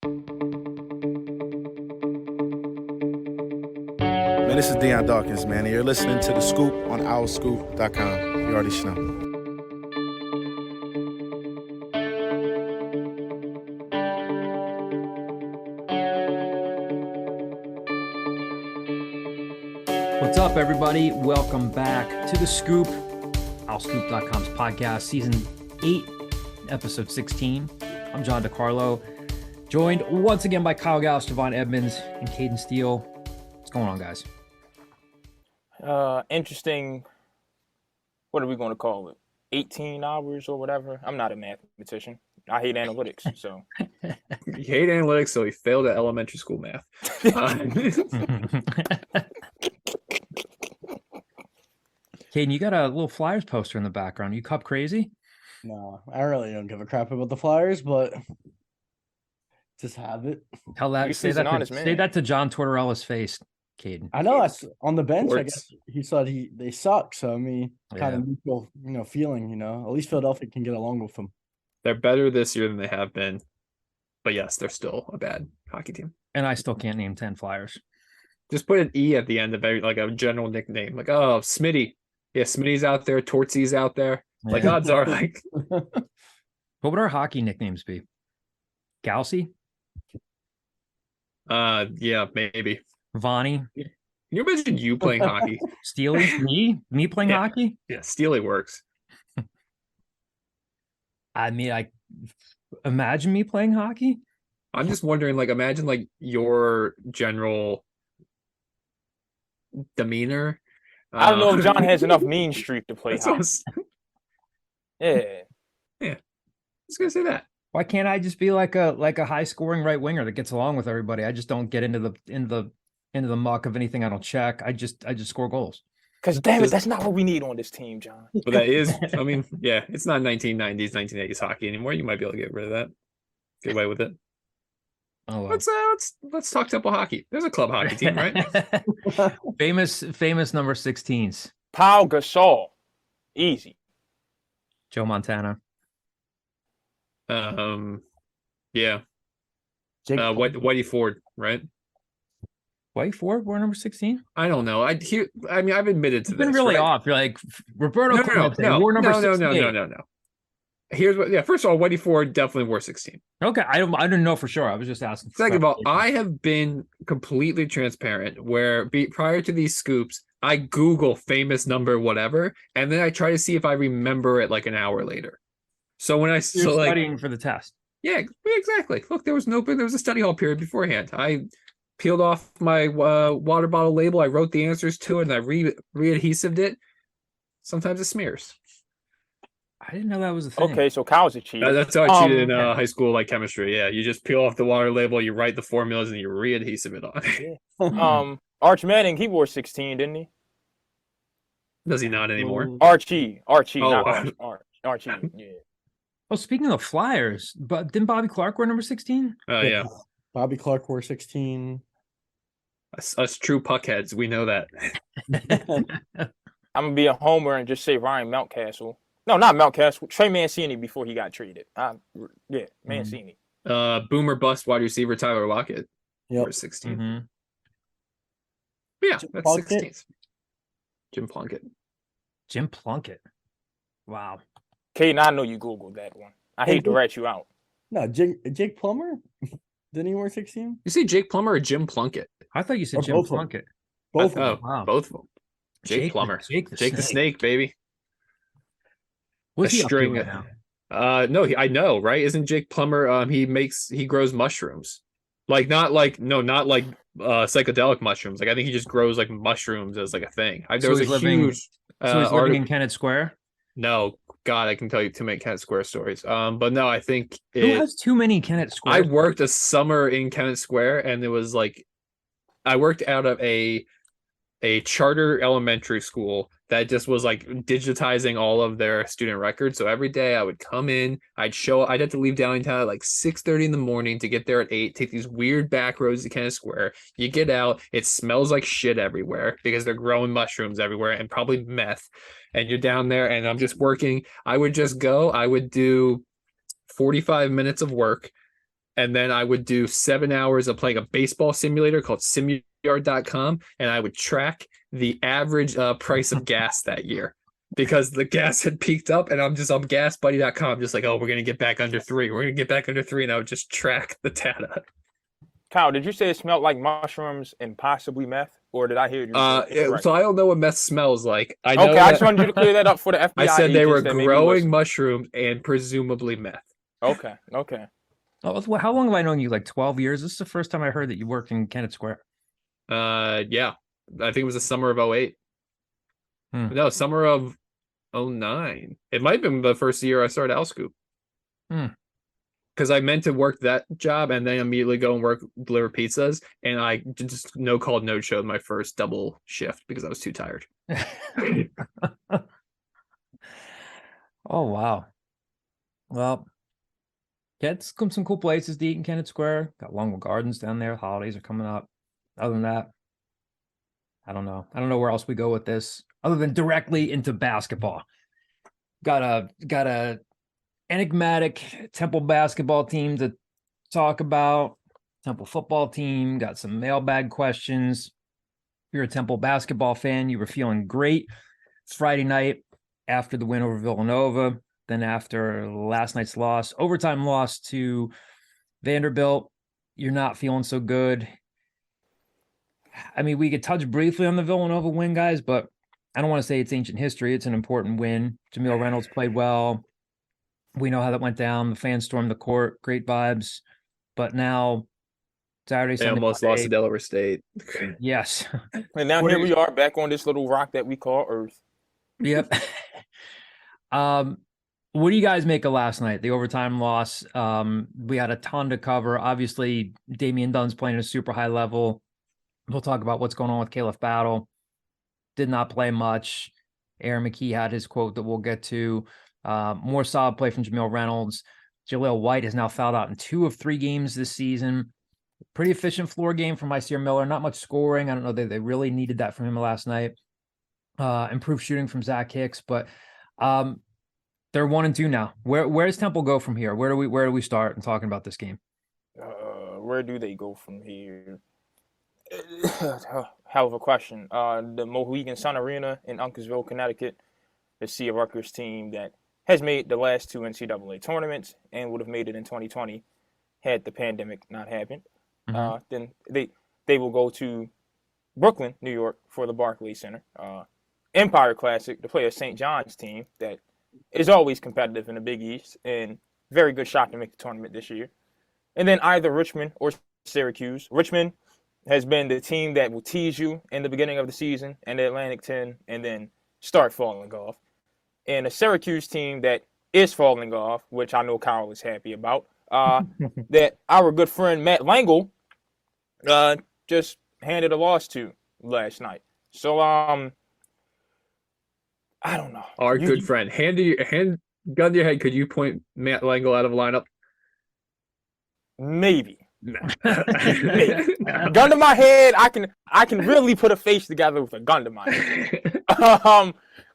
Man, this is Deion Dawkins, man, and you're listening to The Scoop on owlscoop.com. You already know. What's up, everybody? Welcome back to The Scoop, owlscoop.com's podcast, season 8, episode 16. I'm John DeCarlo, joined once again by Kyle Gauss, Javon Edmonds, and Caden Steele. What's going on, guys? Interesting. What are we going to call it? 18 hours or whatever. I'm not a mathematician. I hate analytics. So you hate analytics, so he failed at elementary school math. Caden, you got a little Flyers poster in the background. You Cup crazy? No, I really don't give a crap about the Flyers, but just have it. Tell that. Say that to John Tortorella's face, Caden. I know. On the bench, I guess he said they suck. So I mean, kind of mutual, feeling. At least Philadelphia can get along with them. They're better this year than they have been, but yes, they're still a bad hockey team. And I still can't name 10 Flyers. Just put an E at the end of like a general nickname, like Smitty. Yeah, Smitty's out there, Tortsy's out there. Like odds are, like. What would our hockey nicknames be? Gaussy? Yeah, maybe. Vonnie? Can you imagine you playing hockey? Steely? Me playing hockey? Yeah, Steely works. I mean, imagine me playing hockey. I'm just wondering, imagine your general demeanor. I don't know if John has enough mean streak to play hockey. Yeah. I was gonna say that. Why can't I just be like a high scoring right winger that gets along with everybody? I just don't get into the muck of anything I don't check. I just score goals. Because damn it, that's not what we need on this team, John. But that is, I mean, yeah, it's not 1990s, 1980s hockey anymore. You might be able to get rid of that. Get away with it. Oh, well. Let's talk Temple hockey. There's a club hockey team, right? famous number 16s. Pau Gasol, easy. Joe Montana. Yeah. Whitey Ford, right? Whitey Ford, we're number 16. I don't know. I've admitted to this. Been really right? off. You're like Roberto Clemente, wore number 16. No. Here's what. Yeah, first of all, Whitey Ford definitely wore 16. Okay, I didn't know for sure. I was just asking. Second of all, I have been completely transparent. Where prior to these scoops, I Google famous number whatever, and then I try to see if I remember it like an hour later. So when studying for the test. Yeah, exactly. Look, there was a study hall period beforehand. I peeled off my water bottle label. I wrote the answers to it, and I re-adhesived it. Sometimes it smears. I didn't know that was a thing. Okay, so Kyle's a cheater. That's how I cheated in high school, chemistry. Yeah, you just peel off the water label, you write the formulas, and you re-adhesive it on. Yeah. Arch Manning, he wore 16, didn't he? Does he not anymore? Archie, Oh, not Archie. Yeah. Oh, speaking of Flyers, but didn't Bobby Clark wear number 16? Yeah. Bobby Clark wore 16. Us true puckheads, we know that. I'm gonna be a homer and just say Ryan Mountcastle. No, not Mountcastle. Trey Mancini before he got traded. Mancini. Boomer bust wide receiver Tyler Lockett. Yep. For 16. Mm-hmm. Yeah, that's 16th. Jim Plunkett. Wow. Caden, I know you Googled that one. I hate to rat you out. No, Jake Plummer? Didn't he wear 16? You say Jake Plummer or Jim Plunkett? I thought you said Jim Plunkett. Both of them. Wow. Both of them. Jake Plummer. Jake the Snake, baby. What's he string up to right now? No, I know, right? Isn't Jake Plummer? He grows mushrooms, not psychedelic mushrooms. I think he just grows mushrooms as a thing. There was a huge. So he's living in Kennett Square. No, God, I can tell you too many Kennett Square stories. But no, I think who has too many Kennett Square? I worked a summer in Kennett Square, and it was I worked out of a charter elementary school that just was digitizing all of their student records. So every day I would come in, I'd have to leave downtown at 6:30 in the morning to get there at 8, take these weird back roads to Kennett Square. You get out, it smells like shit everywhere because they're growing mushrooms everywhere and probably meth. And you're down there and I'm just working. I would do 45 minutes of work. and then I would do 7 hours of playing a baseball simulator called simuyard.com, and I would track the average price of gas that year because the gas had peaked up, and I'm on gasbuddy.com just like, oh, we're going to get back under 3. We're going to get back under 3, and I would just track the data. Kyle, did you say it smelled like mushrooms and possibly meth, or did I hear you? So I don't know what meth smells like. I just wanted you to clear that up for the FBI. I said they were growing mushrooms and presumably meth. Okay. Oh, how long have I known you? Like 12 years? This is the first time I heard that you worked in Kennett Square. Yeah. I think it was the summer of 08. No, summer of 09. It might have been the first year I started Owlscoop. Because I meant to work that job and then immediately go and deliver pizzas, and I just no called, no showed my first double shift because I was too tired. Oh wow. Well, yeah, it's some cool places to eat in Kennett Square. Got Longwood Gardens down there. Holidays are coming up. Other than that, I don't know. I don't know where else we go with this other than directly into basketball. Got a enigmatic Temple basketball team to talk about. Temple football team. Got some mailbag questions. If you're a Temple basketball fan, you were feeling great. It's Friday night after the win over Villanova. Then after last night's loss, overtime loss to Vanderbilt, you're not feeling so good. I mean, we could touch briefly on the Villanova win, guys, but I don't want to say it's ancient history. It's an important win. Jameel Reynolds played well. We know how that went down. The fans stormed the court. Great vibes. But now, Saturday, Sunday, almost lost to Delaware State. Yes. And now here we are back on this little rock that we call Earth. Yep. What do you guys make of last night? The overtime loss. We had a ton to cover. Obviously, Damian Dunn's playing at a super high level. We'll talk about what's going on with Khalif Battle. Did not play much. Aaron McKee had his quote that we'll get to. More solid play from Jameel Reynolds. Jaleel White has now fouled out in 2 of 3 games this season. Pretty efficient floor game from Isaiah Miller. Not much scoring. I don't know. They really needed that from him last night. Improved shooting from Zach Hicks, but they're 1-2 now. Where does Temple go from here? Where do we start in talking about this game? Where do they go from here? Hell of a question. The Mohegan Sun Arena in Uncasville, Connecticut, to see a Rutgers team that has made the last 2 NCAA tournaments and would have made it in 2020 had the pandemic not happened. Then they will go to Brooklyn, New York, for the Barclays Center. Empire Classic to play a St. John's team that is always competitive in the Big East and very good shot to make the tournament this year. And then either Richmond or Syracuse. Richmond has been the team that will tease you in the beginning of the season and the Atlantic 10 and then start falling off. And a Syracuse team that is falling off, which I know Kyle is happy about, that our good friend Matt Langle just handed a loss to last night. So, I don't know. Our good friend. Hand gun to your head, could you point Matt Langle out of lineup? Maybe. Maybe. Gun to my head, I can really put a face together with a gun to my head.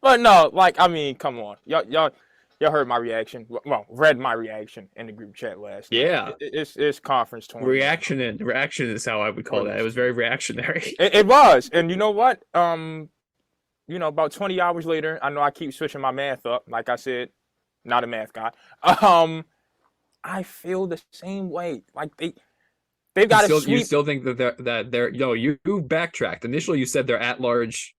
But no, come on. Y'all heard my reaction. Well, read my reaction in the group chat last night. Yeah. It's conference tournament. Reaction is how I would call that. It was very reactionary. It was. And you know what? About 20 hours later, I know I keep switching my math up. Like I said, not a math guy. I feel the same way. Like they've got to sweep. You still think that they're you backtracked. Initially, you said their at-large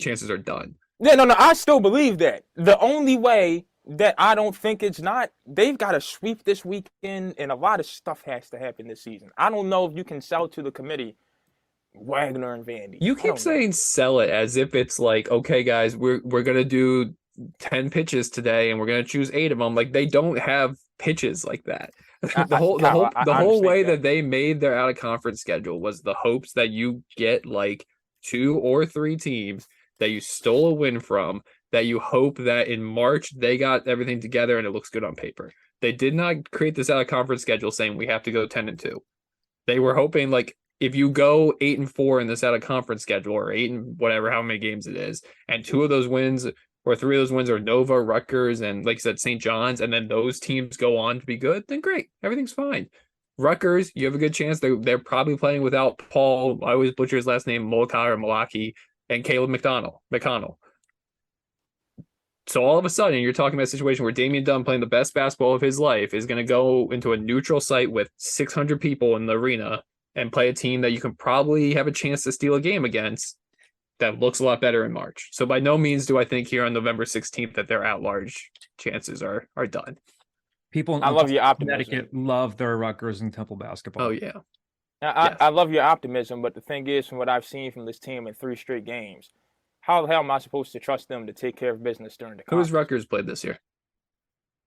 chances are done. Yeah, no, I still believe that. The only way that I don't think it's not, they've got to sweep this weekend, and a lot of stuff has to happen this season. I don't know if you can sell to the committee Wagner and Vandy. You keep saying sell it as if it's like, okay, guys, we're gonna do 10 pitches today, and we're gonna choose 8 of them. Like they don't have pitches like that. The whole way that they made their out of conference schedule was the hopes that you get like 2 or 3 teams that you stole a win from, that you hope that in March they got everything together and it looks good on paper. They did not create this out of conference schedule saying we have to go 10-2. They were hoping like if you go 8-4 in this out of conference schedule, or 8 and whatever, how many games it is, and 2 of those wins or 3 of those wins are Nova, Rutgers, and like I said, St. John's, and then those teams go on to be good, then great. Everything's fine. Rutgers, you have a good chance. They're probably playing without Paul. I always butcher his last name, Molokai or Malaki, and Caleb McConnell. So all of a sudden, you're talking about a situation where Damian Dunn, playing the best basketball of his life, is going to go into a neutral site with 600 people in the arena and play a team that you can probably have a chance to steal a game against that looks a lot better in March. So by no means do I think here on November 16th that their at-large chances are done. People in I love your optimism. Connecticut love their Rutgers and Temple basketball. Oh, yeah. I love your optimism, but the thing is, from what I've seen from this team in 3 straight games, how the hell am I supposed to trust them to take care of business during the conference? Who has Rutgers played this year?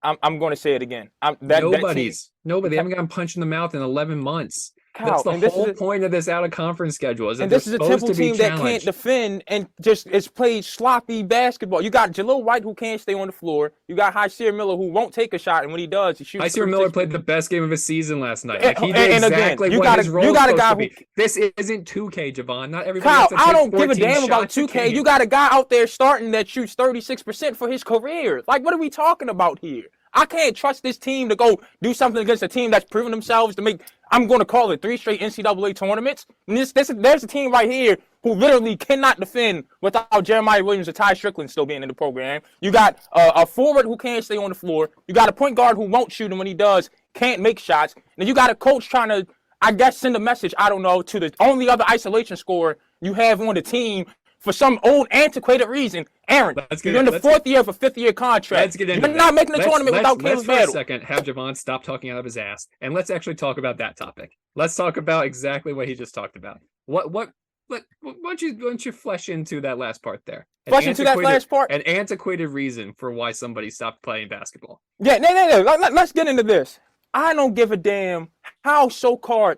I'm going to say it again. Nobody. They haven't gotten punched in the mouth in 11 months. Kyle, that's the whole point of this out-of-conference schedule. And this is a Temple team that can't defend and just is played sloppy basketball. You got Jalil White, who can't stay on the floor. You got Hyseer Miller, who won't take a shot, and when he does, he shoots. Hyseer Miller played the best game of his season last night. Like, he did exactly what his role is supposed to be. This isn't 2K, Javon. Not everybody. Kyle, I don't give a damn about 2K. You got a guy out there starting that shoots 36% for his career. Like, what are we talking about here? I can't trust this team to go do something against a team that's proven themselves to make, I'm going to call it 3 straight NCAA tournaments. And there's a team right here who literally cannot defend without Jeremiah Williams or Ty Strickland still being in the program. You got a forward who can't stay on the floor. You got a point guard who won't shoot, and when he does, can't make shots. And you got a coach trying to, I guess, send a message, I don't know, to the only other isolation scorer you have on the team for some old antiquated reason. Aaron, you're in the 4th year of a 5th-year contract. You're not making the tournament without Khalif Battle. Let's for a second have Javon stop talking out of his ass, and let's actually talk about that topic. Let's talk about exactly what he just talked about. Why don't you flesh into that last part there? Flesh into that last part? An antiquated reason for why somebody stopped playing basketball. Yeah, no. Let's get into this. I don't give a damn how so-called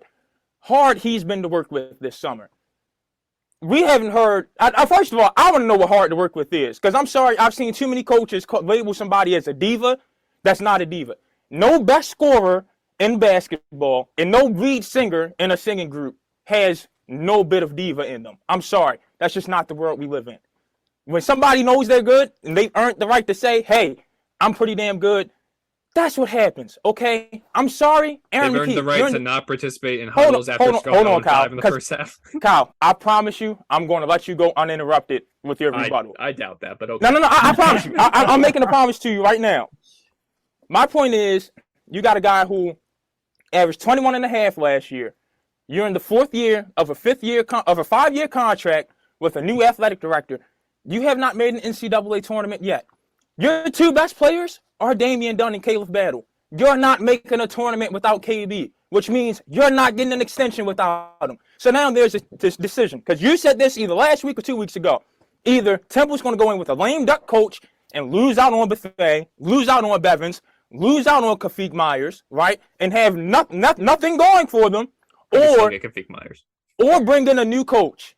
hard he's been to work with this summer. We haven't heard. First of all, I want to know what hard to work with is, because I'm sorry, I've seen too many coaches label somebody as a diva. That's not a diva. No best scorer in basketball and no lead singer in a singing group has no bit of diva in them. I'm sorry, that's just not the world we live in. When somebody knows they're good and they've earned the right to say, "Hey, I'm pretty damn good," that's what happens, okay? I'm sorry, Aaron. They've earned the right to not participate in huddles after going 0-5 in the first half. Kyle, I promise you, I'm going to let you go uninterrupted with your rebuttal. I doubt that, but okay. No, I promise you. I'm making a promise to you right now. My point is, you got a guy who averaged 21.5 last year. You're in the 4th year of a 5-year contract with a new athletic director. You have not made an NCAA tournament yet. Your 2 best players are Damian Dunn and Khalif Battle. You're not making a tournament without KB, which means you're not getting an extension without him. So now there's this decision, because you said this either last week or 2 weeks ago. Either Temple's going to go in with a lame duck coach and lose out on Buffet, lose out on Bevins, lose out on Kafik Myers, right, and have nothing going for them, or bring in a new coach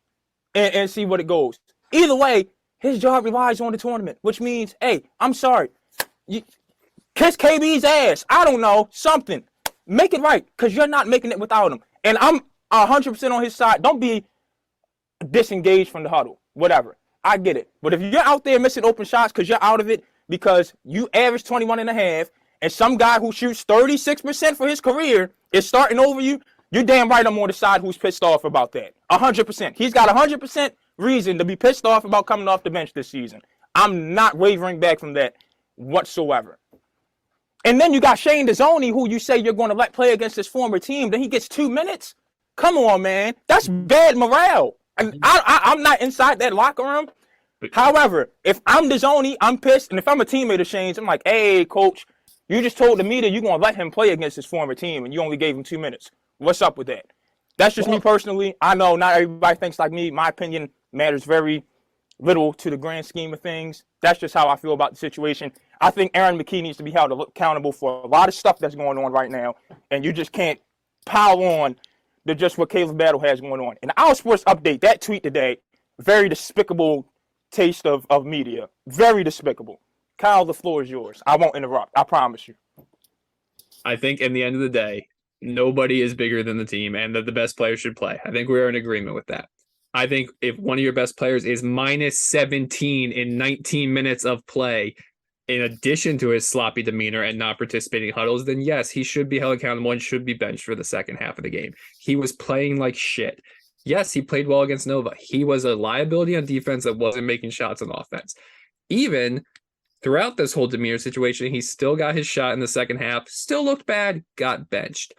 and see what it goes. Either way, his job relies on the tournament, which means, hey, I'm sorry. Kiss KB's ass. I don't know. Something. Make it right, because you're not making it without him. And I'm 100% on his side. Don't be disengaged from the huddle. Whatever. I get it. But if you're out there missing open shots because you're out of it because you average 21.5 and some guy who shoots 36% for his career is starting over you, you're damn right I'm on the side who's pissed off about that. 100%. He's got 100% reason to be pissed off about coming off the bench this season. I'm not wavering back from that whatsoever. And then you got Shane Dezzoni, who you say you're going to let play against his former team. Then he gets 2 minutes. Come on, man. That's bad morale. I'm not inside that locker room. However, if I'm Dezzoni, I'm pissed. And if I'm a teammate of Shane's, I'm like, hey, coach, you just told the media you're going to let him play against his former team, and you only gave him 2 minutes. What's up with that? That's just me personally. I know not everybody thinks like me. My opinion matters very little to the grand scheme of things. That's just how I feel about the situation. I think Aaron McKee needs to be held accountable for a lot of stuff that's going on right now, and you just can't pile on to just what Khalif Battle has going on. And Our Sports Update, that tweet today, very despicable taste of media. Very despicable. Kyle, the floor is yours. I won't interrupt. I promise you. I think in the end of the day, nobody is bigger than the team and that the best player should play. I think we're in agreement with that. I think if one of your best players is minus 17 in 19 minutes of play, in addition to his sloppy demeanor and not participating in huddles, then yes, he should be held accountable and should be benched for the second half of the game. He was playing like shit. Yes, he played well against Nova. He was a liability on defense that wasn't making shots on offense. Even throughout this whole demeanor situation, he still got his shot in the second half, still looked bad, got benched.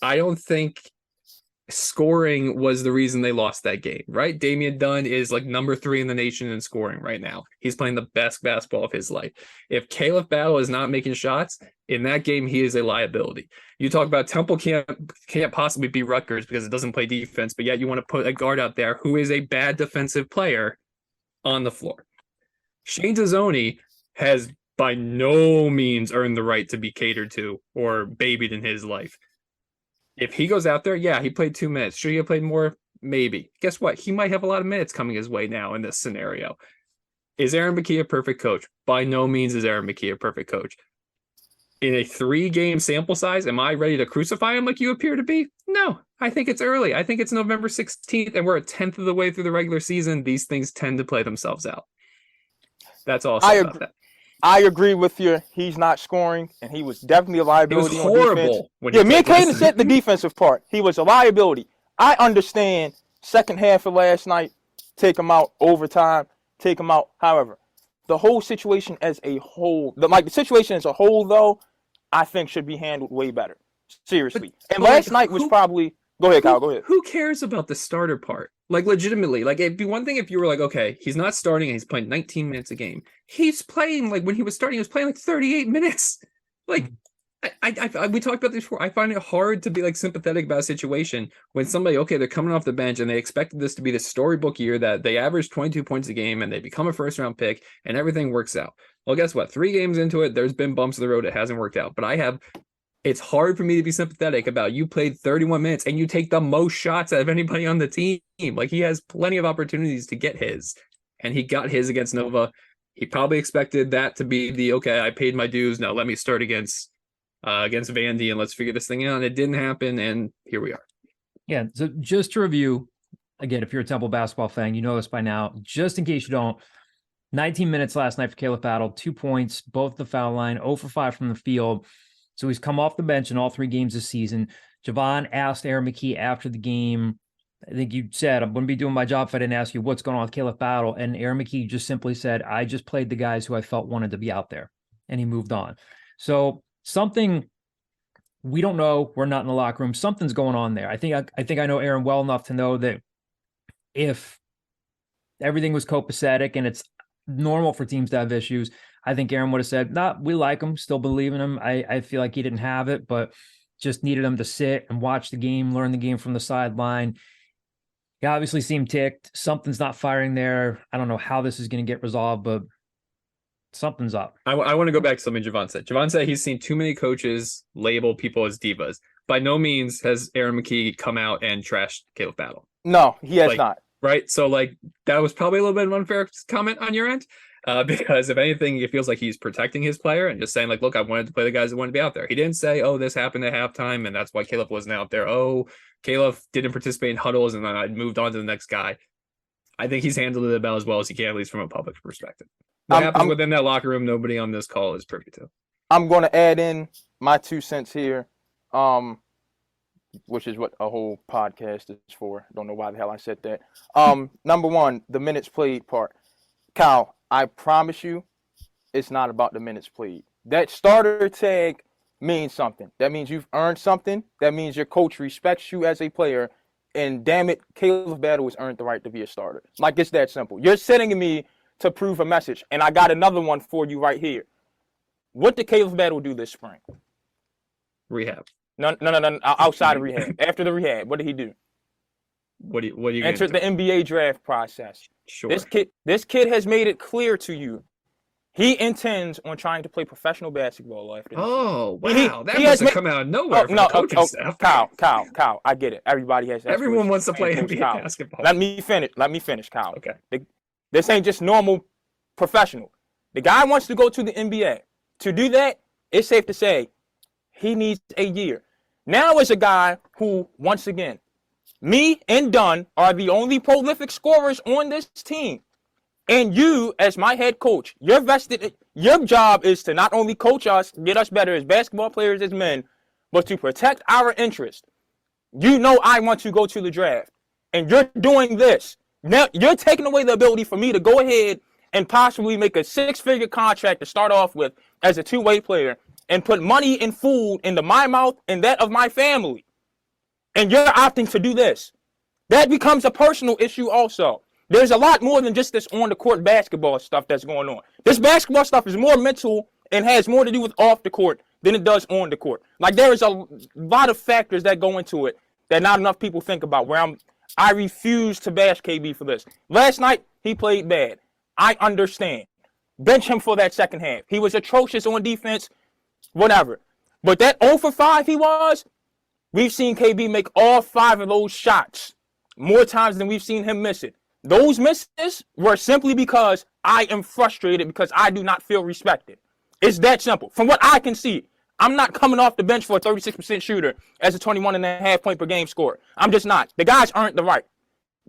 I don't think scoring was the reason they lost that game, right? Damian Dunn is like number 3 in the nation in scoring right now. He's playing the best basketball of his life. If Khalif Battle is not making shots in that game, he is a liability. You talk about Temple can't possibly be Rutgers because it doesn't play defense, but yet you want to put a guard out there who is a bad defensive player on the floor. Shane Zazzoni has by no means earned the right to be catered to or babied in his life. If he goes out there, yeah, he played 2 minutes. Should he have played more? Maybe. Guess what? He might have a lot of minutes coming his way now in this scenario. Is Aaron McKee a perfect coach? By no means is Aaron McKee a perfect coach. In a 3-game sample size, am I ready to crucify him like you appear to be? No, I think it's early. I think it's November 16th, and we're a 10th of the way through the regular season. These things tend to play themselves out. That's all I'll say about that. I agree with you. He's not scoring, and he was definitely a liability. He was horrible. Me and Caden said the defensive part. He was a liability. I understand second half of last night, take him out, overtime, take him out. However, the whole situation as a whole, the situation as a whole, though, I think should be handled way better. Seriously. And last night was probably... Go ahead, Kyle. Go ahead. Who cares about the starter part? Like, legitimately, like, it'd be one thing if you were like, okay, he's not starting and he's playing 19 minutes a game. He's playing, like, when he was starting, he was playing like 38 minutes. Like, we talked about this before. I find it hard to be like sympathetic about a situation when somebody, okay, they're coming off the bench and they expected this to be the storybook year that they average 22 points a game and they become a first round pick and everything works out. Well, guess what? 3 games into it, there's been bumps in the road. It hasn't worked out. But it's hard for me to be sympathetic about you played 31 minutes and you take the most shots out of anybody on the team. Like, he has plenty of opportunities to get his, and he got his against Nova. He probably expected that to be the, okay, I paid my dues. Now let me start against Vandy and let's figure this thing out. And it didn't happen. And here we are. Yeah. So just to review, again, if you're a Temple basketball fan, you know this by now, just in case you don't, 19 minutes last night for Khalif Battle, 2 points, both the foul line, 0 for 5 from the field. So he's come off the bench in all 3 games this season. Javon asked Aaron McKee after the game, I think you said, I wouldn't be doing my job if I didn't ask you what's going on with Khalif Battle. And Aaron McKee just simply said, I just played the guys who I felt wanted to be out there. And he moved on. So something we don't know, we're not in the locker room, something's going on there. I think I know Aaron well enough to know that if everything was copacetic and it's normal for teams to have issues, I think Aaron would have said, nah, we like him, still believe in him. I feel like he didn't have it, but just needed him to sit and watch the game, learn the game from the sideline. He obviously seemed ticked. Something's not firing there. I don't know how this is going to get resolved, but something's up. I want to go back to something Javon said. Javon said he's seen too many coaches label people as divas. By no means has Aaron McKee come out and trashed Khalif Battle. No, he has not. Right? So, like, that was probably a little bit of an unfair comment on your end. Because if anything, it feels like he's protecting his player and just saying, like, look, I wanted to play the guys that wanted to be out there. He didn't say, oh, this happened at halftime and that's why Khalif wasn't out there. Oh, Khalif didn't participate in huddles and then I moved on to the next guy. I think he's handled it about as well as he can, at least from a public perspective. What happens within that locker room, nobody on this call is privy to. I'm going to add in my 2 cents here, which is what a whole podcast is for. Don't know why the hell I said that. Number 1, the minutes played part. Kyle, I promise you, it's not about the minutes played. That starter tag means something. That means you've earned something. That means your coach respects you as a player. And damn it, Khalif Battle has earned the right to be a starter. Like, it's that simple. You're sending me to prove a message. And I got another one for you right here. What did Khalif Battle do this spring? Rehab. No. Outside of rehab. After the rehab, what did he do? What are you entered the NBA draft process. Sure. This kid has made it clear to you he intends on trying to play professional basketball after this. Oh, wow. That must have come out of nowhere from the coaching staff. Kyle, I get it. Everybody has Everyone wants to play NBA basketball. Let me finish, Kyle. Okay. This ain't just normal professional. The guy wants to go to the NBA. To do that, it's safe to say he needs a year. Now is a guy who, once again, me and Dunn are the only prolific scorers on this team. And you, as my head coach, you're vested Your job is to not only coach us, get us better as basketball players, as men, but to protect our interest. You know I want to go to the draft, and you're doing this. Now you're taking away the ability for me to go ahead and possibly make a six-figure contract to start off with as a two-way player and put money and food into my mouth and that of my family. And you're opting to do this. That becomes a personal issue also. There's a lot more than just this on-the-court basketball stuff that's going on. This basketball stuff is more mental and has more to do with off the court than it does on the court. Like, there is a lot of factors that go into it that not enough people think about, where I refuse to bash KB for this. Last night, he played bad. I understand. Bench him for that second half. He was atrocious on defense, whatever. But that 0 for 5 we've seen KB make all 5 of those shots more times than we've seen him miss it. Those misses were simply because I am frustrated because I do not feel respected. It's that simple. From what I can see, I'm not coming off the bench for a 36% shooter as a 21.5 point per game scorer. I'm just not. The guys aren't the right.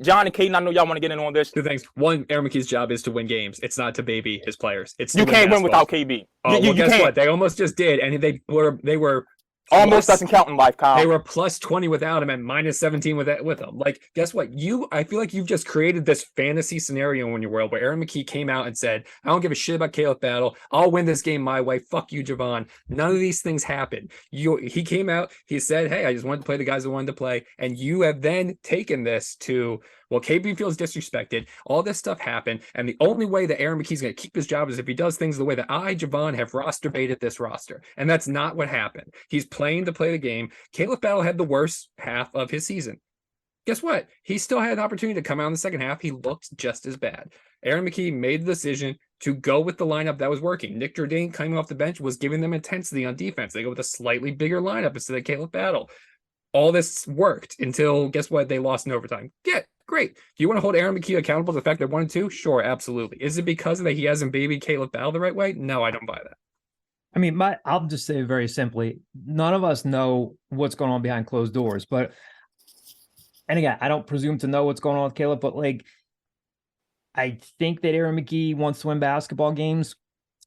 John and Caden, I know y'all want to get in on this. Two things. One, Aaron McKie's job is to win games. It's not to baby his players. It's you can't win without KB. Well, guess what? They almost just did, and they were almost doesn't count in life, Kyle. They were plus 20 without him and minus 17 with him. Like, guess what? I feel like you've just created this fantasy scenario in your world where Aaron McKie came out and said, I don't give a shit about Khalif Battle. I'll win this game my way. Fuck you, Javon. None of these things happened. He came out, he said, hey, I just wanted to play the guys that wanted to play. And you have then taken this to, well, KB feels disrespected. All this stuff happened. And the only way that Aaron McKie's going to keep his job is if he does things the way that Javon, have roster baited this roster. And that's not what happened. He's playing to play the game. Khalif Battle had the worst half of his season. Guess what? He still had an opportunity to come out in the second half. He looked just as bad. Aaron McKie made the decision to go with the lineup that was working. Nick Jourdain coming off the bench was giving them intensity on defense. They go with a slightly bigger lineup instead of Khalif Battle. All this worked until, guess what? They lost in overtime. Great. Do you want to hold Aaron McKie accountable to the fact that 1 and 2? Sure, absolutely. Is it because of that he hasn't babied Khalif Battle the right way? No, I don't buy that. I mean, I'll just say very simply, none of us know what's going on behind closed doors. But, and again, I don't presume to know what's going on with Caleb, but like, I think that Aaron McKie wants to win basketball games.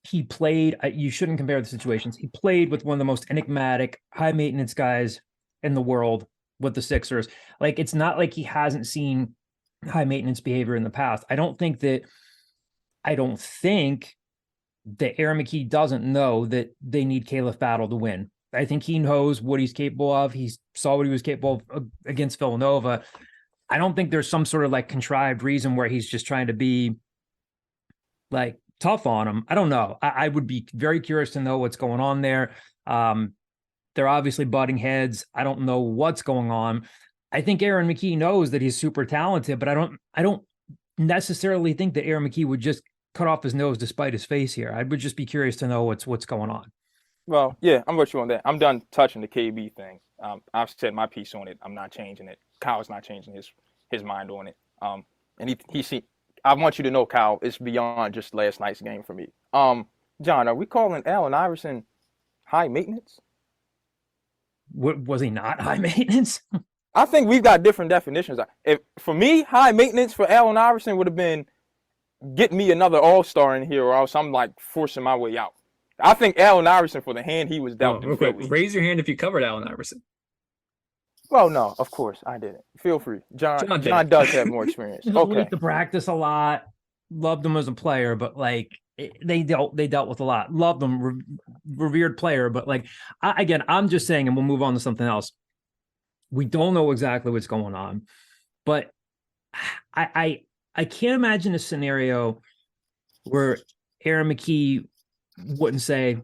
He played, you shouldn't compare the situations. He played with one of the most enigmatic, high maintenance guys in the world with the Sixers. Like, it's not like he hasn't seen high maintenance behavior in the past. I don't think that Aaron McKie doesn't know that they need Khalif Battle to win. I think he knows what he's capable of. He saw what he was capable of against Villanova. I don't think there's some sort of like contrived reason where he's just trying to be like tough on him. I don't know. I would be very curious to know what's going on there. They're obviously butting heads. I don't know what's going on. I think Aaron McKie knows that he's super talented, but I don't necessarily think that Aaron McKie would just cut off his nose despite his face here. I would just be curious to know what's going on. Well, yeah, I'm with you on that. I'm done touching the KB thing. I've said my piece on it. I'm not changing it. Kyle's not changing his mind on it. And I want you to know, Kyle, it's beyond just last night's game for me. John, are we calling Allen Iverson high maintenance? Was he not high maintenance? I think we've got different definitions. For me, high maintenance for Allen Iverson would have been get me another all-star in here, or else I'm like forcing my way out. I think Allen Iverson, for the hand he was dealt. Real quick, raise your hand if you covered Allen Iverson. Well, no, of course I didn't. Feel free. John does have more experience. Okay. To practice a lot. Loved him as a player, but like they dealt with a lot. Loved him, revered player, but like again, I'm just saying, and we'll move on to something else. We don't know exactly what's going on, but I can't imagine a scenario where Aaron McKie wouldn't say,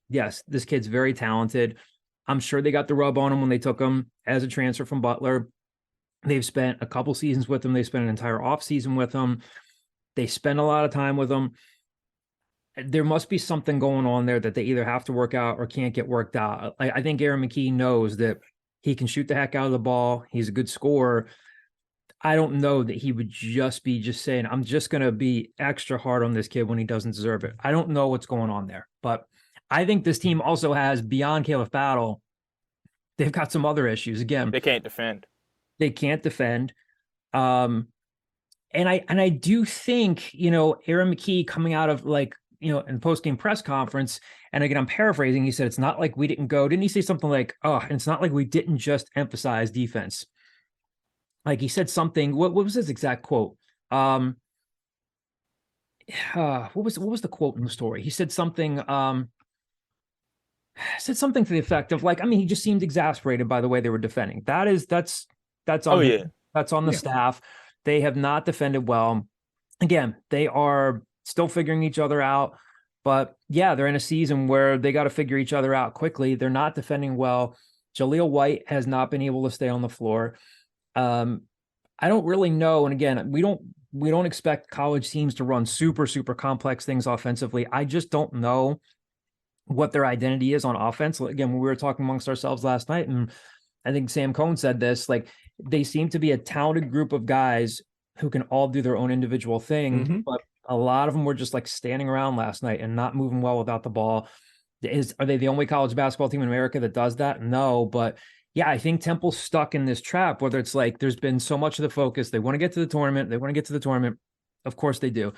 yes, this kid's very talented. I'm sure they got the rub on him when they took him as a transfer from Butler. They've spent a couple seasons with him. They spent an entire offseason with him. They spend a lot of time with him. There must be something going on there that they either have to work out or can't get worked out. I think Aaron McKie knows that he can shoot the heck out of the ball. He's a good scorer. I don't know that he would just saying, I'm just going to be extra hard on this kid when he doesn't deserve it. I don't know what's going on there, but I think this team also has, beyond Khalif Battle, they've got some other issues. Again, they can't defend. And I do think, Aaron McKie coming out of like in post-game press conference, and again, I'm paraphrasing, he said, it's not like we didn't go. Didn't he say something like, oh, and it's not like we didn't just emphasize defense? Like he said something, what was his exact quote? What was the quote in the story? He said something, to the effect of like, I mean, he just seemed exasperated by the way they were defending. That's on that's on the staff. They have not defended well. Again, they are still figuring each other out, but yeah, they're in a season where they got to figure each other out quickly. They're not defending well. Jaleel White has not been able to stay on the floor. I don't really know. And again, we don't expect college teams to run super, super complex things offensively. I just don't know what their identity is on offense. Again, when we were talking amongst ourselves last night, and I think Sam Cohn said this, like they seem to be a talented group of guys who can all do their own individual thing, but a lot of them were just like standing around last night and not moving well without the ball. Are they the only college basketball team in America that does that? No, but yeah, I think Temple's stuck in this trap, whether it's like there's been so much of the focus. They want to get to the tournament. Of course they do.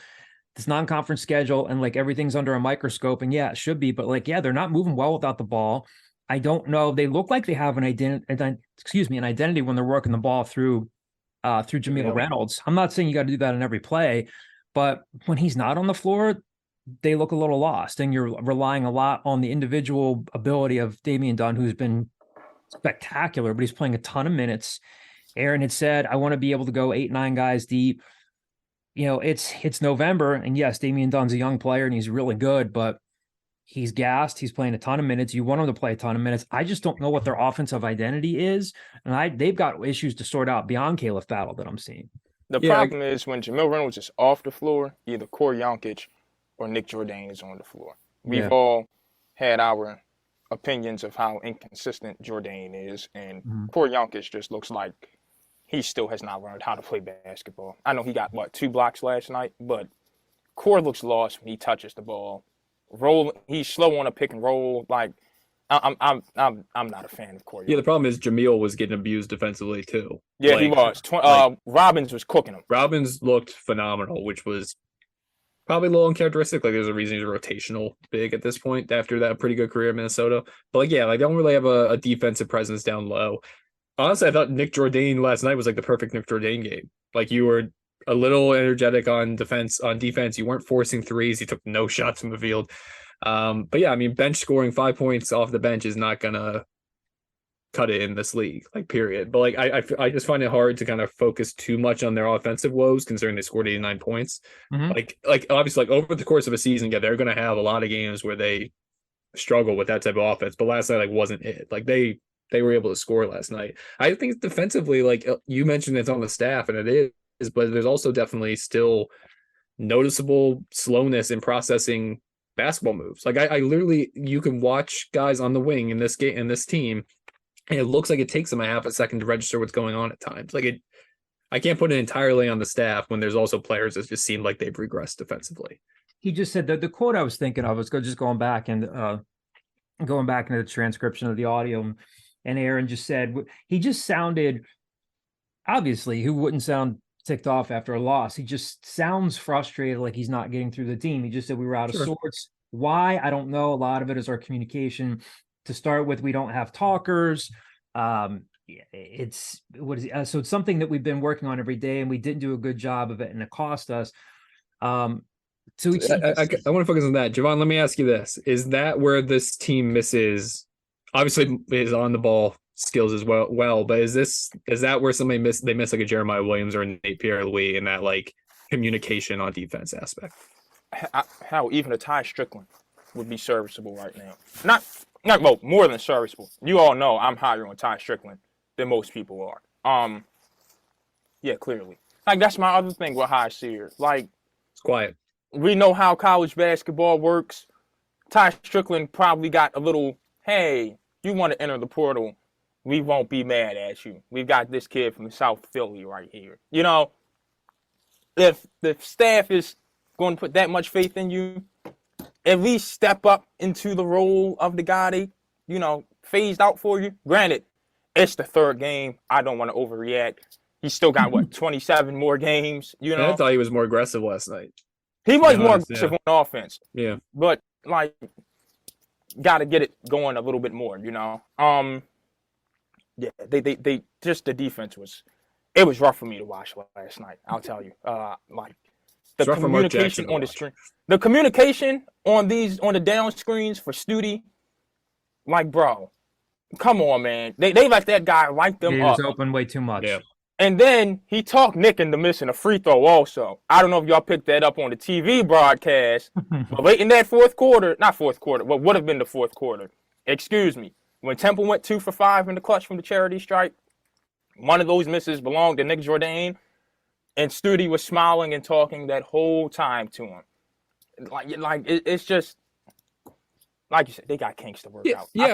This non-conference schedule and like everything's under a microscope, and yeah, it should be, but like, yeah, they're not moving well without the ball. I don't know. They look like they have an identity when they're working the ball through Jameel Reynolds. I'm not saying you got to do that in every play, but when he's not on the floor, they look a little lost, and you're relying a lot on the individual ability of Damian Dunn, who's been spectacular, but he's playing a ton of minutes. Aaron had said, I want to be able to go 8-9 guys deep. It's November, and yes, Damian Dunn's a young player and he's really good, but he's gassed. He's playing a ton of minutes. You want him to play a ton of minutes. I just don't know what their offensive identity is, and they've got issues to sort out beyond Khalif Battle that I'm seeing. The problem is when Jameel Reynolds is off the floor, either Corey Yonkic or Nick Jourdain is on the floor. We've all had our opinions of how inconsistent Jourdain is, and Corey Yonkic just looks like he still has not learned how to play basketball. I know he got 2 blocks last night, but Corey looks lost when he touches the ball. He's slow on a pick and roll. Like I'm not a fan of Corey. Yeah, the problem is Jameel was getting abused defensively too. Yeah, he was. Robbins was cooking him. Robbins looked phenomenal, which was probably a little uncharacteristic. Like there's a reason he's a rotational big at this point after that pretty good career in Minnesota. But they don't really have a defensive presence down low. Honestly, I thought Nick Jourdain last night was like the perfect Nick Jourdain game. Like you were a little energetic on defense. You weren't forcing threes. You took no shots from the field. But yeah, I mean, bench scoring 5 points off the bench is not gonna cut it in this league, period. But I just find it hard to kind of focus too much on their offensive woes, considering they scored 89 points. Obviously, over the course of a season, yeah, they're gonna have a lot of games where they struggle with that type of offense. But last night, wasn't it? They were able to score last night. I think defensively, you mentioned, it's on the staff, and it is, but there's also definitely still noticeable slowness in processing basketball moves. I literally, you can watch guys on the wing in this game, in this team, and it looks like it takes them a half a second to register what's going on at times. I can't put it entirely on the staff when there's also players that just seem like they've regressed defensively. He just said that the quote I was thinking of was just going back into the transcription of the audio. And Aaron just said, he just sounded, obviously, who wouldn't sound ticked off after a loss? He just sounds frustrated, like he's not getting through the team. He just said we were out of sorts. Why? I don't know. A lot of it is our communication. To start with, we don't have talkers. So it's something that we've been working on every day, and we didn't do a good job of it, and it cost us. I want to focus on that. Javon, let me ask you this. Is that where this team misses? Obviously, his on the ball skills as well, but is that where they miss like a Jeremiah Williams or a Nate Pierre-Louis in that communication on defense aspect? How even a Ty Strickland would be serviceable right now. Not more than serviceable. You all know I'm higher on Ty Strickland than most people are. Yeah, clearly. That's my other thing with High Seer. It's quiet. We know how college basketball works. Ty Strickland probably got a little, hey, you want to enter the portal, we won't be mad at you. We've got this kid from South Philly right here. If the staff is going to put that much faith in you, at least step up into the role of the guy they, phased out for you. Granted, it's the third game. I don't want to overreact. He's still got, 27 more games, I thought he was more aggressive last night. He was more honest, aggressive on offense. Yeah. But like, got to get it going a little bit more, you know. Yeah, they just the defense was rough for me to watch last night. I'll tell you. Like the communication on the screen, the communication on the down screens for Studi, like, bro, come on, man. They let that guy light them up. He was open way too much. Yeah. And then he talked Nick into missing a free throw also. I don't know if y'all picked that up on the TV broadcast, but late in that what would have been the fourth quarter, excuse me, when Temple went 2 for 5 in the clutch from the charity strike, one of those misses belonged to Nick Jourdain, and Studi was smiling and talking that whole time to him. It's just, like you said, they got kinks to work out. Yeah,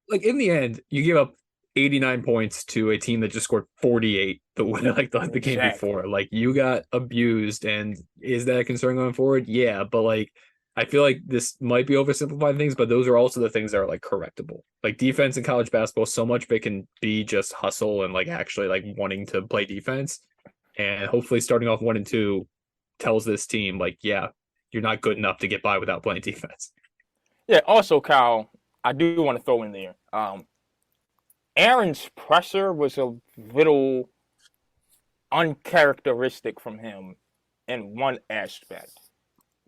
like in the end, you give up 89 points to a team that just scored 48 the game before. Like, you got abused, and is that a concern going forward? Yeah, but like, I feel like this might be oversimplifying things, but those are also the things that are like correctable. Like, defense in college basketball, so much of it can be just hustle and like actually like wanting to play defense. And hopefully starting off 1-2 tells this team like, yeah, you're not good enough to get by without playing defense. Yeah, also, Kyle, I do want to throw in there. Aaron's presser was a little uncharacteristic from him in one aspect.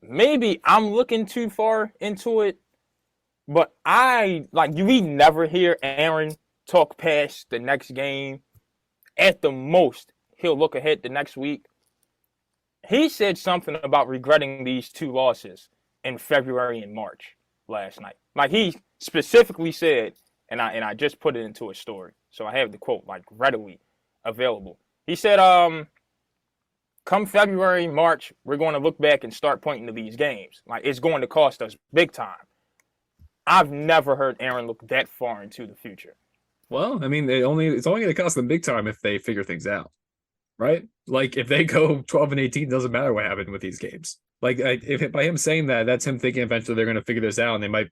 Maybe I'm looking too far into it, but we never hear Aaron talk past the next game. At the most, he'll look ahead the next week. He said something about regretting these 2 losses in February and March last night. Like, he specifically said, and I just put it into a story, so I have the quote like readily available. He said, come February, March, we're going to look back and start pointing to these games. Like, it's going to cost us big time. I've never heard Aaron look that far into the future. Well, I mean, it's only going to cost them big time if they figure things out, right? Like, if they go 12-18, doesn't matter what happened with these games. Like, if by him saying that, that's him thinking eventually they're going to figure this out, and they might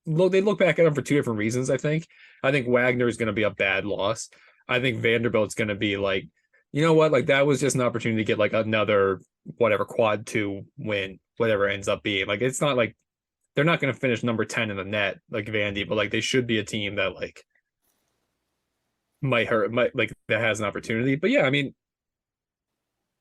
they look back at him for 2 different reasons. I think Wagner is going to be a bad loss. I think Vanderbilt's going to be like, you know what, like, that was just an opportunity to get like another whatever quad 2 win, whatever it ends up being. Like, it's not like they're not going to finish number 10 in the net like Vandy, but like they should be a team that like might that has an opportunity. But yeah, I mean,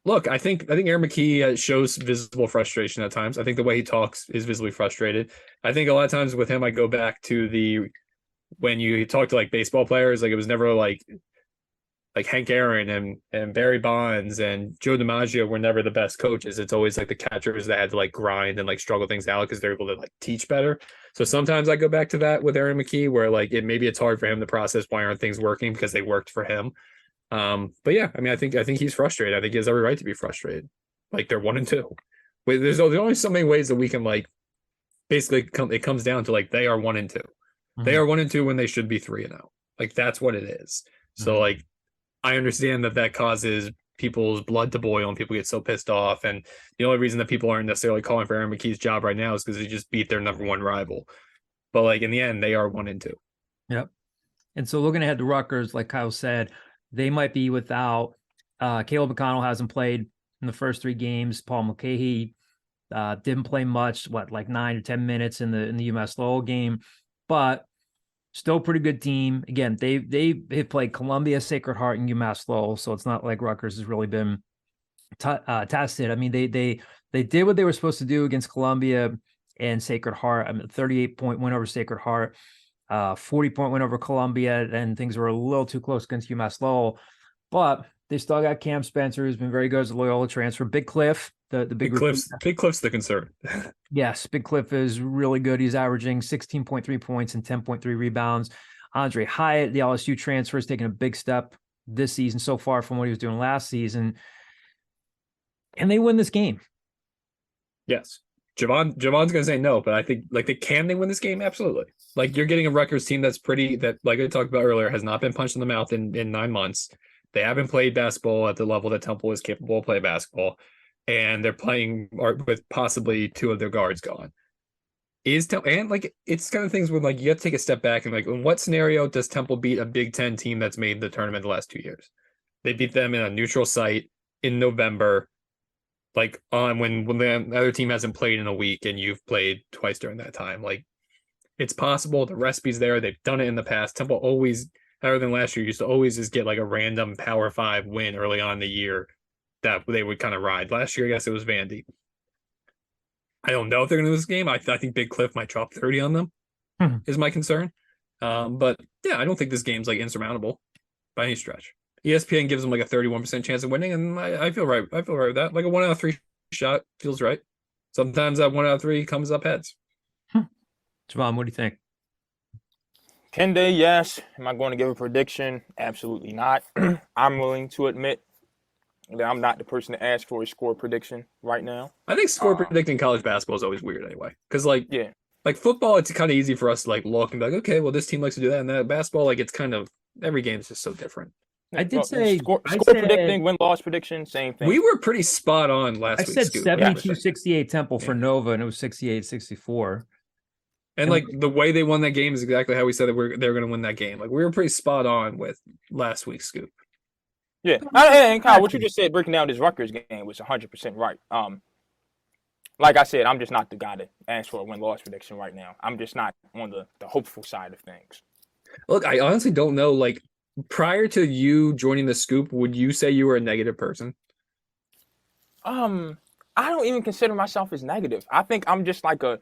look, I think Aaron McKie shows visible frustration at times. I think the way he talks is visibly frustrated. I think a lot of times with him, I go back to when you talk to like baseball players, like it was never like Hank Aaron and Barry Bonds and Joe DiMaggio were never the best coaches. It's always like the catchers that had to like grind and like struggle things out because they're able to like teach better. So sometimes I go back to that with Aaron McKie, where like maybe it's hard for him to process why aren't things working because they worked for him. But yeah, I mean, I think he's frustrated. I think he has every right to be frustrated. Like, they're 1-2. There's only so many ways that we can like basically it comes down to like they are 1-2. Mm-hmm. They are 1-2 when they should be 3-0. Like, that's what it is. Mm-hmm. So like, I understand that causes people's blood to boil and people get so pissed off. And the only reason that people aren't necessarily calling for Aaron McKie's job right now is because he just beat their number 1 rival. But like, in the end, they are 1-2. Yep. And so looking ahead to Rutgers, like Kyle said, they might be without Caleb McConnell hasn't played in the first 3 games. Paul Mulcahy didn't play much, like 9 or 10 minutes in the UMass Lowell game, but still a pretty good team. Again, they have played Columbia, Sacred Heart, and UMass Lowell, so it's not like Rutgers has really been tested. I mean, they did what they were supposed to do against Columbia and Sacred Heart. I mean, 38-point win over Sacred Heart. 40-point win over Columbia, and things were a little too close against UMass Lowell. But they still got Cam Spencer, who's been very good as a Loyola transfer. Big Cliff, the big Cliff's the concern. Yes, Big Cliff is really good. He's averaging 16.3 points and 10.3 rebounds. Andre Hyatt, the LSU transfer, is taking a big step this season so far from what he was doing last season. And they win this game. Yes. Javon's going to say no, but I think like they win this game? Absolutely. Like, you're getting a Rutgers team that, like I talked about earlier, has not been punched in the mouth in 9 months. They haven't played basketball at the level that Temple is capable of playing basketball, and they're playing with possibly 2 of their guards gone. And like, it's kind of things where like you have to take a step back and like, in what scenario does Temple beat a Big Ten team that's made the tournament the last 2 years? They beat them in a neutral site in November Like when the other team hasn't played in a week and you've played twice during that time. Like it's possible. The recipe's there. They've done it in the past. Temple always, other than last year, used to always just get like a random Power 5 win early on in the year that they would kind of ride. Last year, I guess it was Vandy. I don't know if they're going to lose this game. I think Big Cliff might drop 30 on them. Is my concern. But yeah, I don't think this game's like insurmountable by any stretch. ESPN gives them like a 31% chance of winning, and I feel right. I feel right with that. Like a 1 out of 3 shot feels right. Sometimes that 1 out of 3 comes up heads. Javon, what do you think? Kende, yes. Am I going to give a prediction? Absolutely not. I'm willing to admit that I'm not the person to ask for a score prediction right now. I think score predicting college basketball is always weird anyway. Because like football, it's kind of easy for us to like look and be like, okay, well, this team likes to do that. And that basketball, like it's kind of every game is just so different. I did say score predicting, win-loss prediction, same thing. We were pretty spot on last week. I said 72-68 Temple for Nova, and it was 68-64. And like the way they won that game is exactly how we said that they were going to win that game. Like we were pretty spot on with last week's scoop. Yeah, and Kyle, what you just said breaking down this Rutgers game was 100% right. Like I said, I'm just not the guy to ask for a win-loss prediction right now. I'm just not on the hopeful side of things. Look, I honestly don't know. Like prior to you joining the scoop, would you say you were a negative person? I don't even consider myself as negative. I think I'm just like a.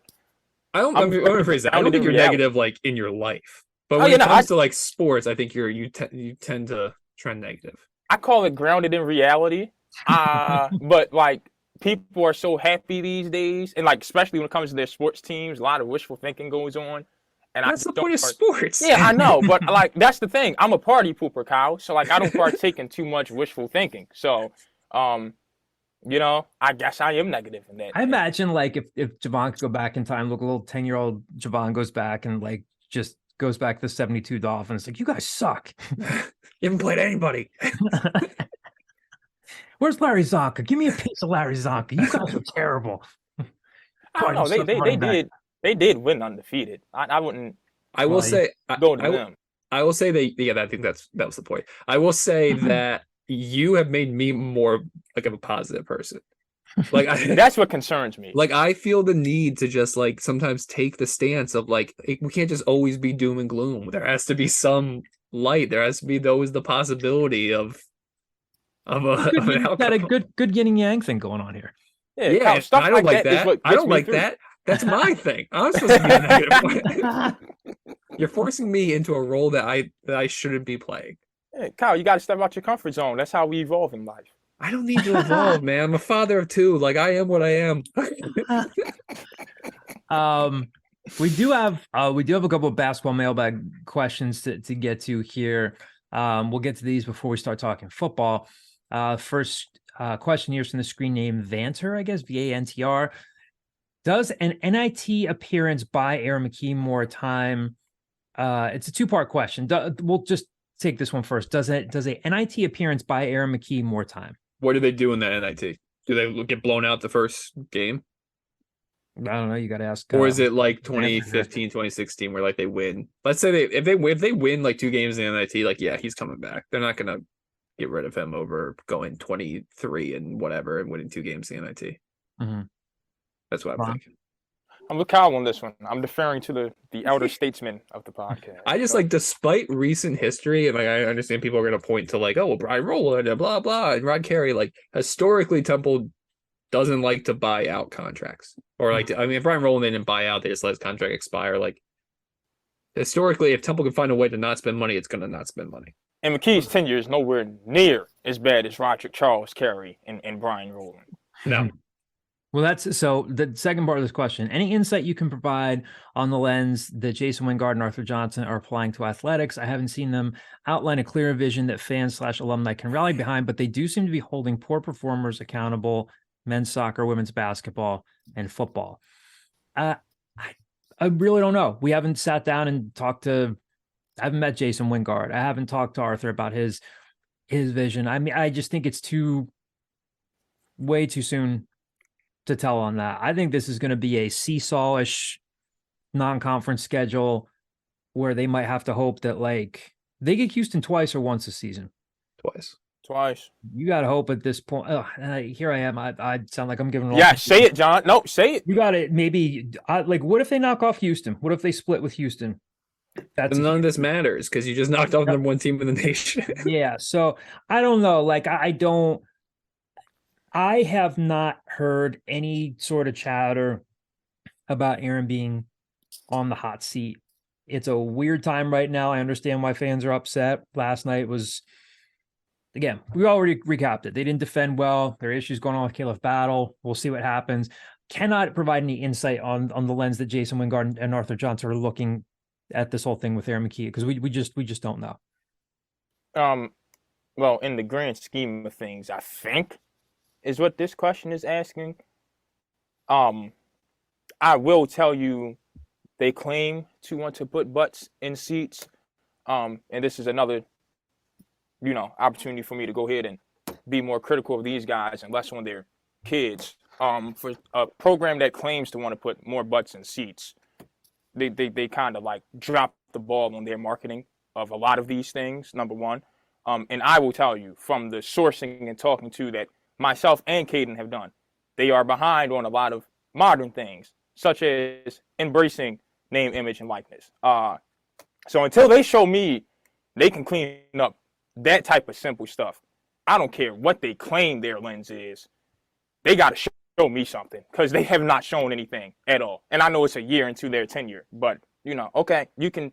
I'm going to rephrase that. I don't think you're negative like in your life, but when it comes to like sports, I think you tend to trend negative. I call it grounded in reality. But like people are so happy these days, and like especially when it comes to their sports teams, a lot of wishful thinking goes on. And that's the point of sports. Yeah, I know, but like that's the thing. I'm a party pooper, Kyle. So like I don't partake in too much wishful thinking. So, you know, I guess I am negative in that. I imagine like if Javon could go back in time, look, a little 10-year-old Javon goes back and like just goes back to the 72 Dolphins. Like, you guys suck. You haven't played anybody. Where's Larry Zonka? Give me a piece of Larry Zonka. You guys are terrible. I don't know. They did win undefeated. I wouldn't. I will say go to them. I will say I think that was the point. I will say that you have made me more like of a positive person. Like that's what concerns me. Like I feel the need to just like sometimes take the stance of like we can't just always be doom and gloom. There has to be some light. There has to be always the possibility of an outcome. Got a good yin and yang thing going on here. Yeah, Kyle, I don't like that. I don't like that. That's my thing. I'm supposed to be a negative. You're forcing me into a role that I shouldn't be playing. Hey, Kyle, you got to step out your comfort zone. That's how we evolve in life. I don't need to evolve, man. I'm a father of 2. Like I am what I am. We do have a couple of basketball mailbag questions to get to here. We'll get to these before we start talking football. First question here from the screen name Vanter, I guess, VANTR. Does an NIT appearance by Aaron McKee more time? It's a 2-part question. We'll just take this one first. Does a NIT appearance by Aaron McKee more time? What do they do in that NIT? Do they get blown out the first game? I don't know. You got to ask. Or is it like 2015, 2016, where like they win? Let's say if they win like 2 games in the NIT, like yeah, he's coming back. They're not gonna get rid of him over going 23 and whatever and winning 2 games in the NIT. Mm-hmm. That's what I'm thinking. I'm with Kyle on this one. I'm deferring to the elder statesman of the podcast. I just like, despite recent history, and like I understand people are going to point to like, oh, well, Brian Rowland and blah blah and Rod Carey. Like historically, Temple doesn't like to buy out contracts, or like if Brian Rowland didn't buy out, they just let his contract expire. Like historically, if Temple can find a way to not spend money, it's going to not spend money. And McKee's tenure is nowhere near as bad as Roderick Charles Carey and Brian Rowland. No. Well, so the second part of this question, any insight you can provide on the lens that Jason Wingard and Arthur Johnson are applying to athletics? I haven't seen them outline a clear vision that fans/alumni can rally behind, but they do seem to be holding poor performers accountable, men's soccer, women's basketball, and football. I really don't know. We haven't sat down and talked I haven't met Jason Wingard. I haven't talked to Arthur about his vision. I mean, I just think it's way too soon to tell on that. I think this is going to be a seesaw-ish non-conference schedule where they might have to hope that like they get Houston twice or once a season. Twice. You got to hope at this point. Here I am. I sound like I'm giving. Yeah, say it, John. No, say it. You got it. Maybe like, what if they knock off Houston? What if they split with Houston? That's none of this matters because you just knocked off the number one team in the nation. Yeah. So I don't know. Like, I have not heard any sort of chatter about Aaron being on the hot seat. It's a weird time right now. I understand why fans are upset. Last night was, again, we already recapped it. They didn't defend well. There are issues going on with Khalif Battle. We'll see what happens. Cannot provide any insight on the lens that Jason Wingard and Arthur Johnson are looking at this whole thing with Aaron McKee, because we just don't know. Well, in the grand scheme of things, I think is what this question is asking. I will tell you, they claim to want to put butts in seats. And this is another, opportunity for me to go ahead and be more critical of these guys and less on their kids. For a program that claims to want to put more butts in seats, they kind of like drop the ball on their marketing of a lot of these things, number one. And I will tell you, from the sourcing and talking to that myself and Caden have done, they are behind on a lot of modern things, such as embracing name, image, and likeness. So until they show me they can clean up that type of simple stuff, I don't care what they claim their lens is. They got to show me something, because they have not shown anything at all. And I know it's a year into their tenure, but okay, you can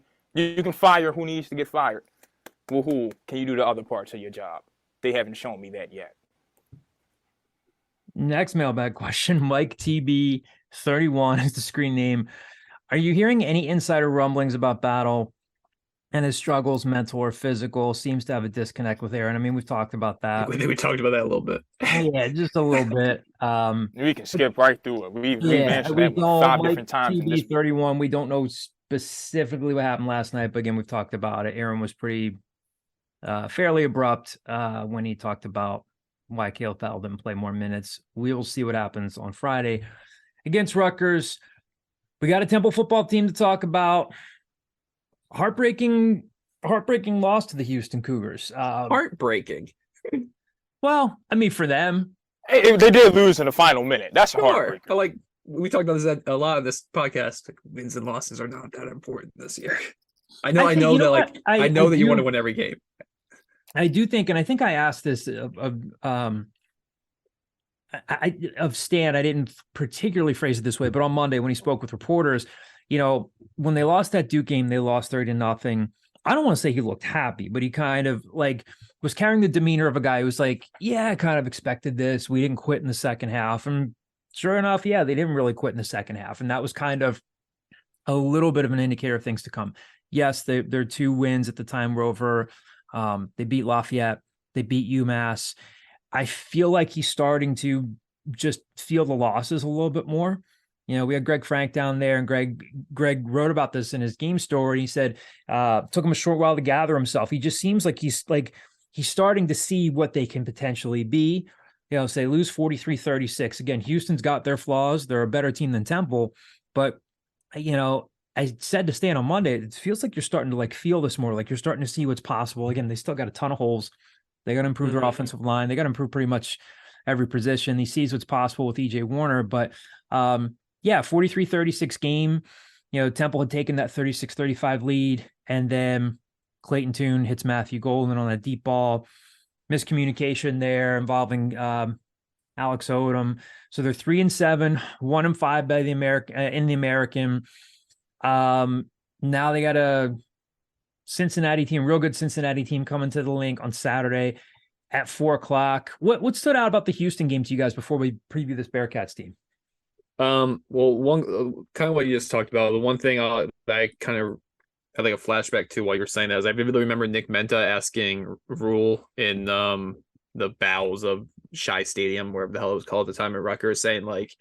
fire who needs to get fired. Well, who can you do the other parts of your job? They haven't shown me that yet. Next mailbag question. Mike TB31 is the screen name. Are you hearing any insider rumblings about Battle and his struggles, mental or physical? Seems to have a disconnect with Aaron. I mean, we've talked about that. We talked about that a little bit. Yeah, just a little bit. We can skip right through it. We've mentioned that 5 different times. TB31, we don't know specifically what happened last night, but again, we've talked about it. Aaron was pretty fairly abrupt when he talked about why Khalif Battle didn't play more minutes. We will see what happens on Friday against Rutgers. We got a Temple football team to talk about. Heartbreaking loss to the Houston Cougars. Heartbreaking. Well, I mean, for them, they did lose in the final minute. That's a heartbreaker. But like we talked about this a lot of this podcast. Wins and losses are not that important this year. I know that you want to win every game. I do think, and I think I asked this of Stan. I didn't particularly phrase it this way, but on Monday when he spoke with reporters, when they lost that Duke game, they lost 30-0. I don't want to say he looked happy, but he kind of like was carrying the demeanor of a guy who's like, yeah, I kind of expected this. We didn't quit in the second half. And sure enough, yeah, they didn't really quit in the second half. And that was kind of a little bit of an indicator of things to come. Yes, their 2 wins at the time were over. They beat Lafayette. They beat UMass. I feel like he's starting to just feel the losses a little bit more. We had Greg Frank down there, and Greg wrote about this in his game story. He said, took him a short while to gather himself. He just seems like he's starting to see what they can potentially be. Say lose 43-36. Again, Houston's got their flaws. They're a better team than Temple, but I said to Stan on Monday, it feels like you're starting to feel this more, like you're starting to see what's possible. Again, they still got a ton of holes. They got to improve their offensive line. They got to improve pretty much every position. He sees what's possible with EJ Warner, but 43-36 game. Temple had taken that 36-35 lead, and then Clayton Tune hits Matthew Golden on a deep ball. Miscommunication there involving Alex Odom. So they're 3-7, 1-5 by the American. Now they got a Cincinnati team, real good Cincinnati team coming to the link on Saturday at 4:00. What stood out about the Houston game to you guys before we preview this Bearcats team? Well, one kind of what you just talked about. The one thing that I kind of had like a flashback to while you were saying that is I vividly remember Nick Menta asking Rule in the bowels of Shai Stadium, wherever the hell it was called at the time at Rutgers, saying like,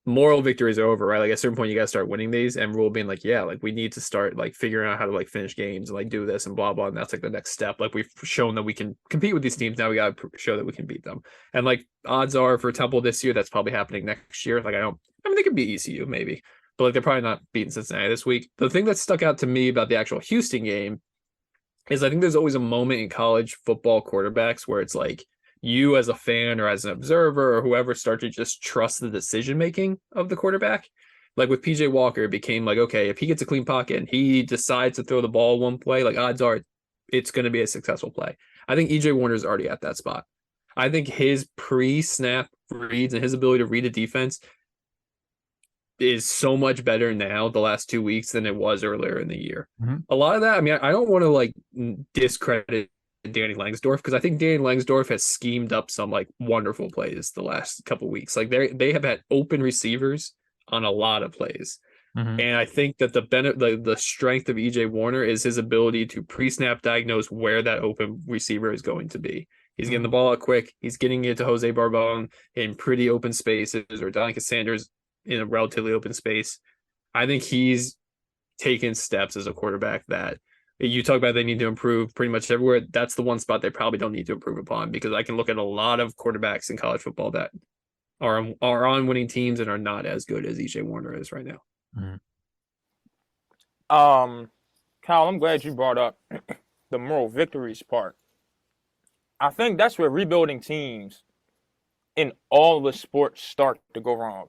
moral victories are over, right? Like at a certain point you got to start winning these, and Rule being like, yeah, like we need to start like figuring out how to like finish games and like do this and blah blah, and that's like the next step. Like we've shown that we can compete with these teams, now we got to show that we can beat them. And like odds are for Temple this year that's probably happening next year. Like I mean they could beat ECU maybe, but like they're probably not beating Cincinnati this week. The thing that stuck out to me about the actual Houston game is I think there's always a moment in college football quarterbacks where it's like you as a fan or as an observer or whoever start to just trust the decision making of the quarterback. Like with PJ Walker, it became like, okay, if he gets a clean pocket and he decides to throw the ball one play, like odds are it's going to be a successful play. I think EJ Warner's already at that spot. I think his pre-snap reads and his ability to read a defense is so much better now the last 2 weeks than it was earlier in the year. Mm-hmm. A lot of that, I mean, I don't want to like discredit Danny Langsdorf because I think Danny Langsdorf has schemed up some like wonderful plays the last couple of weeks. Like they have had open receivers on a lot of plays. Mm-hmm. And I think that the strength of EJ Warner is his ability to pre-snap diagnose where that open receiver is going to be. He's getting the ball out quick. He's getting it to Jose Barbon in pretty open spaces or Donovan Sanders in a relatively open space. I think he's taken steps as a quarterback that you talk about they need to improve pretty much everywhere. That's the one spot they probably don't need to improve upon because I can look at a lot of quarterbacks in college football that are on winning teams and are not as good as EJ Warner is right now. Mm-hmm. Kyle, I'm glad you brought up the moral victories part. I think that's where rebuilding teams in all the sports start to go wrong.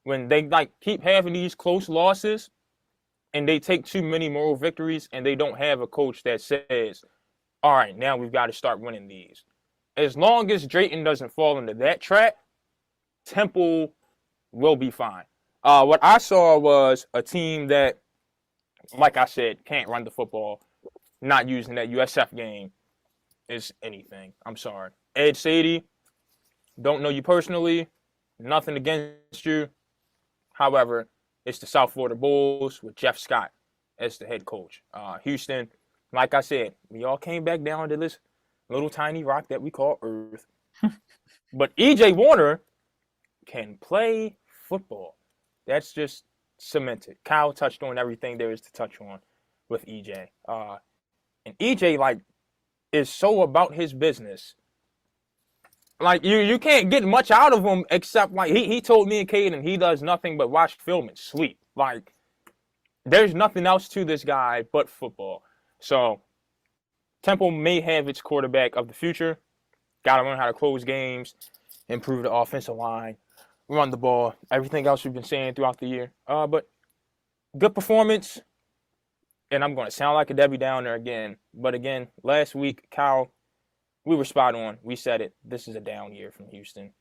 When they like keep having these close losses and they take too many moral victories and they don't have a coach that says, all right, now we've got to start winning these. As long as Drayton doesn't fall into that trap, Temple will be fine. What I saw was a team that, like I said, can't run the football, not using that USF game is anything. I'm sorry. Ed Sadie, don't know you personally, nothing against you. However, it's the South Florida Bulls with Jeff Scott as the head coach. Houston, like I said, we all came back down to this little tiny rock that we call Earth. But EJ Warner can play football. That's just cemented. Kyle touched on everything there is to touch on with EJ. And EJ, like, is so about his business. Like, you can't get much out of him except, like, he told me and Caden he does nothing but watch film and sleep. Like, there's nothing else to this guy but football. So, Temple may have its quarterback of the future. Got to learn how to close games, improve the offensive line, run the ball, everything else we've been saying throughout the year. But good performance. And I'm going to sound like a Debbie Downer again. But again, last week, Kyle, we were spot on. We said it. This is a down year from Houston.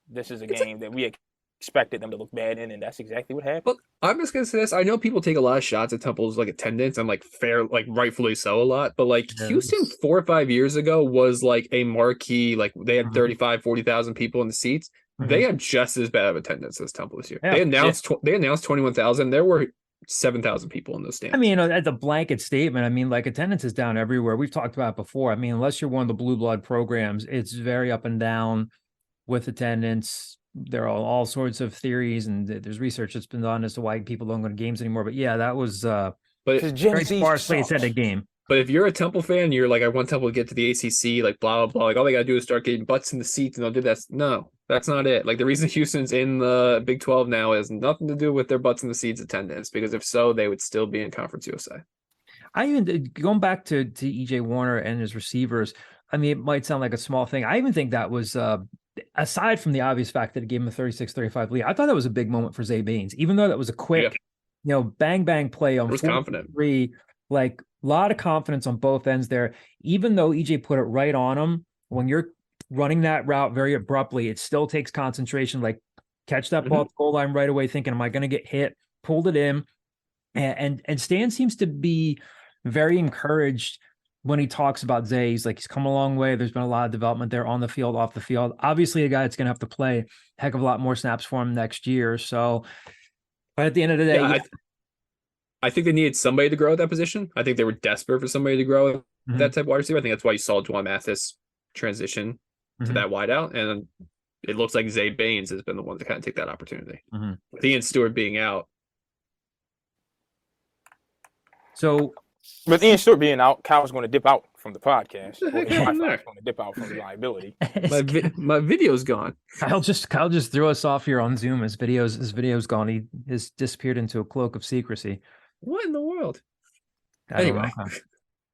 This is a game that we expected them to look bad in, and that's exactly what happened. Look, I'm just gonna say this. I know people take a lot of shots at Temple's like attendance and like fair, like rightfully so a lot, but like Houston 4 or 5 years ago was like a marquee, like they had 40,000 people in the seats. They had just as bad of attendance as Temple this year. Yeah. They announced 21,000. There were 7,000 people in those stands. I mean, as a blanket statement, I mean, like attendance is down everywhere. We've talked about it before. I mean, unless you're one of the blue blood programs, it's very up and down with attendance. There are all sorts of theories, and there's research that's been done as to why people don't go to games anymore. But yeah, that was very sparsely attended game. But if you're a Temple fan, you're like, I want Temple to get to the ACC, like blah, blah, blah. Like all they got to do is start getting butts in the seats and they'll do that. No, that's not it. Like the reason Houston's in the Big 12 now has nothing to do with their butts in the seats attendance, because if so, they would still be in Conference USA. I even, going back to EJ Warner and his receivers, I mean, it might sound like a small thing. I even think that was, aside from the obvious fact that it gave him a 36-35 lead, I thought that was a big moment for Zay Baines, even though that was a quick, bang, bang play on 4-3, like a lot of confidence on both ends there. Even though EJ put it right on him, when you're running that route very abruptly, it still takes concentration, like catch that ball at the goal line right away, thinking, am I going to get hit? Pulled it in. And Stan seems to be very encouraged when he talks about Zay. He's like, he's come a long way. There's been a lot of development there on the field, off the field. Obviously, a guy that's going to have to play a heck of a lot more snaps for him next year. So, but at the end of the day, I think they needed somebody to grow at that position. I think they were desperate for somebody to grow that type of wide receiver. I think that's why you saw Juwan Mathis transition to that wide out. And it looks like Zay Baines has been the one to kind of take that opportunity. With Ian Stewart being out. So, with Ian Stewart being out, Kyle's going to dip out from the podcast. Or his Wi-Fi's going to dip out from the liability. My video's gone. Kyle just threw us off here on Zoom. His video's gone. He has disappeared into a cloak of secrecy. What in the world? Anyway,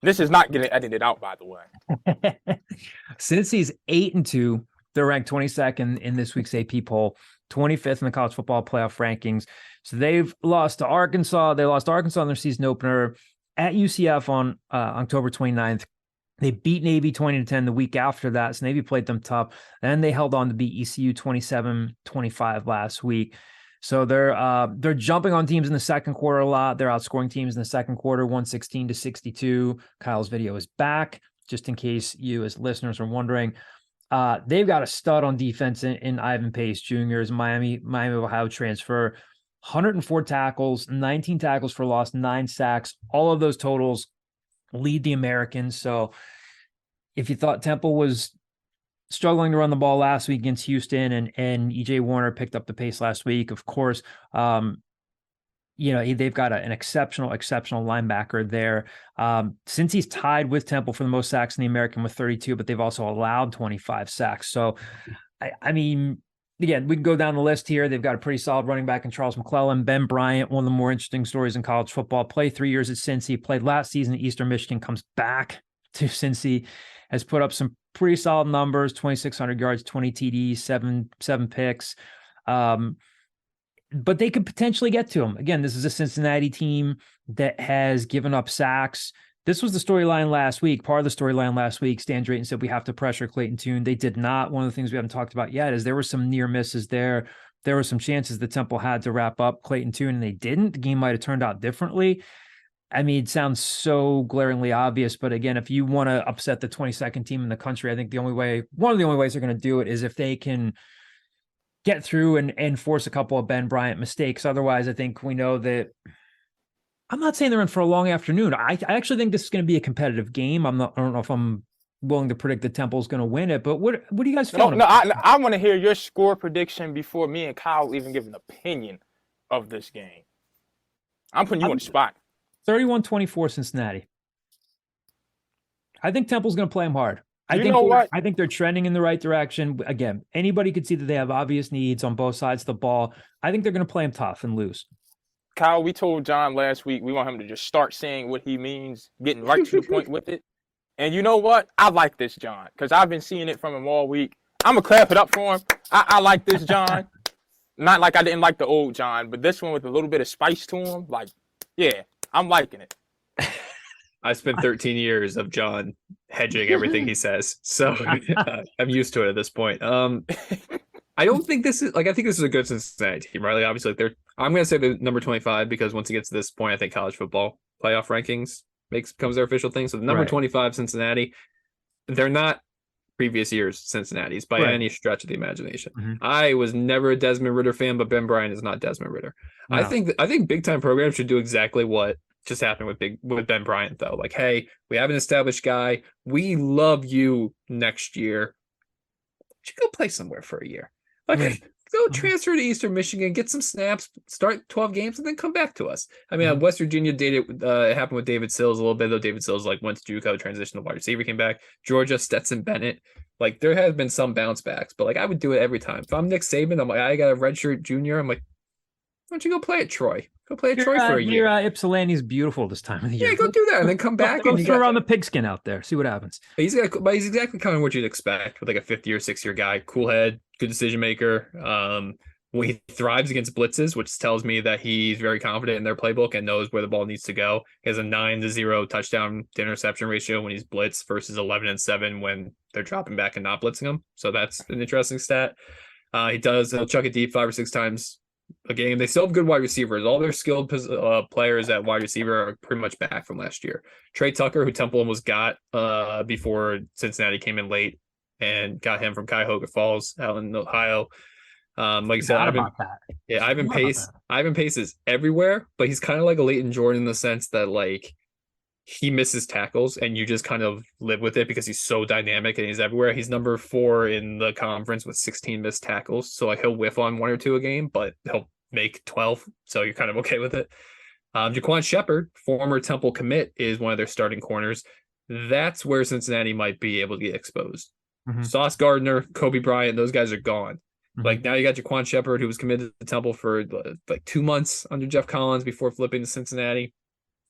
This is not getting edited out, by the way. Cincy's 8-2. They're ranked 22nd in this week's AP poll, 25th in the college football playoff rankings. So they've lost to Arkansas. They lost to Arkansas in their season opener at UCF on October 29th. They beat Navy 20-10 the week after that. So Navy played them tough. And they held on to beat ECU 27-25 last week. So they're jumping on teams in the second quarter a lot. They're outscoring teams in the second quarter, 116-62. Kyle's video is back, just in case you as listeners are wondering. They've got a stud on defense in Ivan Pace Jr. as Miami of Ohio transfer. 104 tackles, 19 tackles for loss, 9 sacks. All of those totals lead the Americans. So if you thought Temple was struggling to run the ball last week against Houston and EJ Warner picked up the pace last week, of course, they've got an exceptional linebacker there. Since he's tied with Temple for the most sacks in the American with 32, but they've also allowed 25 sacks. So, I mean, again, we can go down the list here. They've got a pretty solid running back in Charles McClellan. Ben Bryant, one of the more interesting stories in college football, played 3 years at Cincy, played last season at Eastern Michigan, comes back to Cincy, has put up some pretty solid numbers, 2,600 yards, 20 TDs, seven picks. But they could potentially get to him. Again, this is a Cincinnati team that has given up sacks. This was the storyline last week. Part of the storyline last week, Stan Drayton said we have to pressure Clayton Tune. They did not. One of the things we haven't talked about yet is there were some near misses there. There were some chances the Temple had to wrap up Clayton Tune, and they didn't. The game might have turned out differently. I mean, it sounds so glaringly obvious, but again, if you want to upset the 22nd team in the country, I think one of the only ways they're going to do it is if they can get through and force a couple of Ben Bryant mistakes. Otherwise, I think we know that I'm not saying they're in for a long afternoon. I actually think this is going to be a competitive game. I don't know if I'm willing to predict that Temple's going to win it, but what do you guys feel? I want to hear your score prediction before me and Kyle even give an opinion of this game. I'm putting you on the spot. 31-24 Cincinnati. I think Temple's going to play them hard. I think they're trending in the right direction. Again, anybody could see that they have obvious needs on both sides of the ball. I think they're going to play them tough and lose. Kyle, we told John last week we want him to just start saying what he means, getting right to the point with it. And you know what? I like this, John, because I've been seeing it from him all week. I'm going to clap it up for him. I like this, John. Not like I didn't like the old John, but this one with a little bit of spice to him. Like, yeah, I'm liking it. I spent 13 years of John hedging everything he says, so I'm used to it at this point. I don't think this is I think this is a good Cincinnati team, right? Like, obviously, I'm going to say the number 25 because once it gets to this point, I think college football playoff rankings becomes their official thing. So the number 25 Cincinnati, they're not previous years Cincinnati's by any stretch of the imagination. Mm-hmm. I was never a Desmond Ridder fan, but Ben Bryant is not Desmond Ridder. No. I think big time programs should do exactly what just happened with Ben Bryant, though. Like, hey, we have an established guy. We love you next year. You go play somewhere for a year. Like, go transfer to Eastern Michigan, get some snaps, start 12 games, and then come back to us. I mean, West Virginia it happened with David Sills a little bit, though. David Sills went to JUCO, transitioned to wide receiver, came back. Georgia, Stetson Bennett. Like, there has been some bounce backs, but I would do it every time. If I'm Nick Saban, I'm like, I got a redshirt junior. I'm like, why don't you go play at Troy? Go play at Troy for a year. Ypsilanti's beautiful this time of the year. Yeah, go do that and then come back and throw around the pigskin out there. See what happens. He's exactly kind of what you'd expect with a 5th-year, 6-year guy. Cool head, good decision maker. He thrives against blitzes, which tells me that he's very confident in their playbook and knows where the ball needs to go. He has a 9-0 touchdown to interception ratio when he's blitzed versus 11-7 when they're dropping back and not blitzing him. So that's an interesting stat. He'll chuck it deep 5 or 6 times a game. They still have good wide receivers. All their skilled players at wide receiver are pretty much back from last year. Trey Tucker, who Temple almost got before Cincinnati came in late and got him from Cuyahoga Falls out in Ohio. Like I said, Ivan Pace is everywhere, but he's kind of like a Leighton Jordan in the sense that he misses tackles and you just kind of live with it because he's so dynamic and he's everywhere. He's number 4 in the conference with 16 missed tackles. So he'll whiff on 1 or 2 a game, but he'll make 12. So you're kind of okay with it. Jaquan Shepard, former Temple commit, is one of their starting corners. That's where Cincinnati might be able to get exposed. Mm-hmm. Sauce Gardner, Kobe Bryant, those guys are gone. Mm-hmm. Now you got Jaquan Shepard, who was committed to Temple for 2 months under Jeff Collins before flipping to Cincinnati.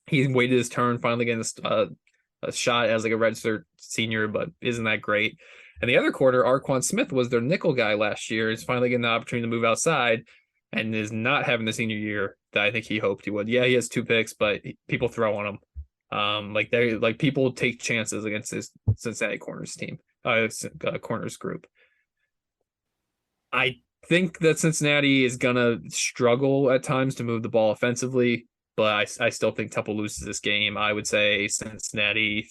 He waited his turn, finally getting a shot as like a redshirt senior, but isn't that great. And the other corner, Arquan Smith, was their nickel guy last year. He's finally getting the opportunity to move outside and is not having the senior year that I think he hoped he would. Yeah, he has 2 picks, but people throw on him. People take chances against this Cincinnati corners team, corners group. I think that Cincinnati is gonna struggle at times to move the ball offensively, but I still think Temple loses this game. I would say Cincinnati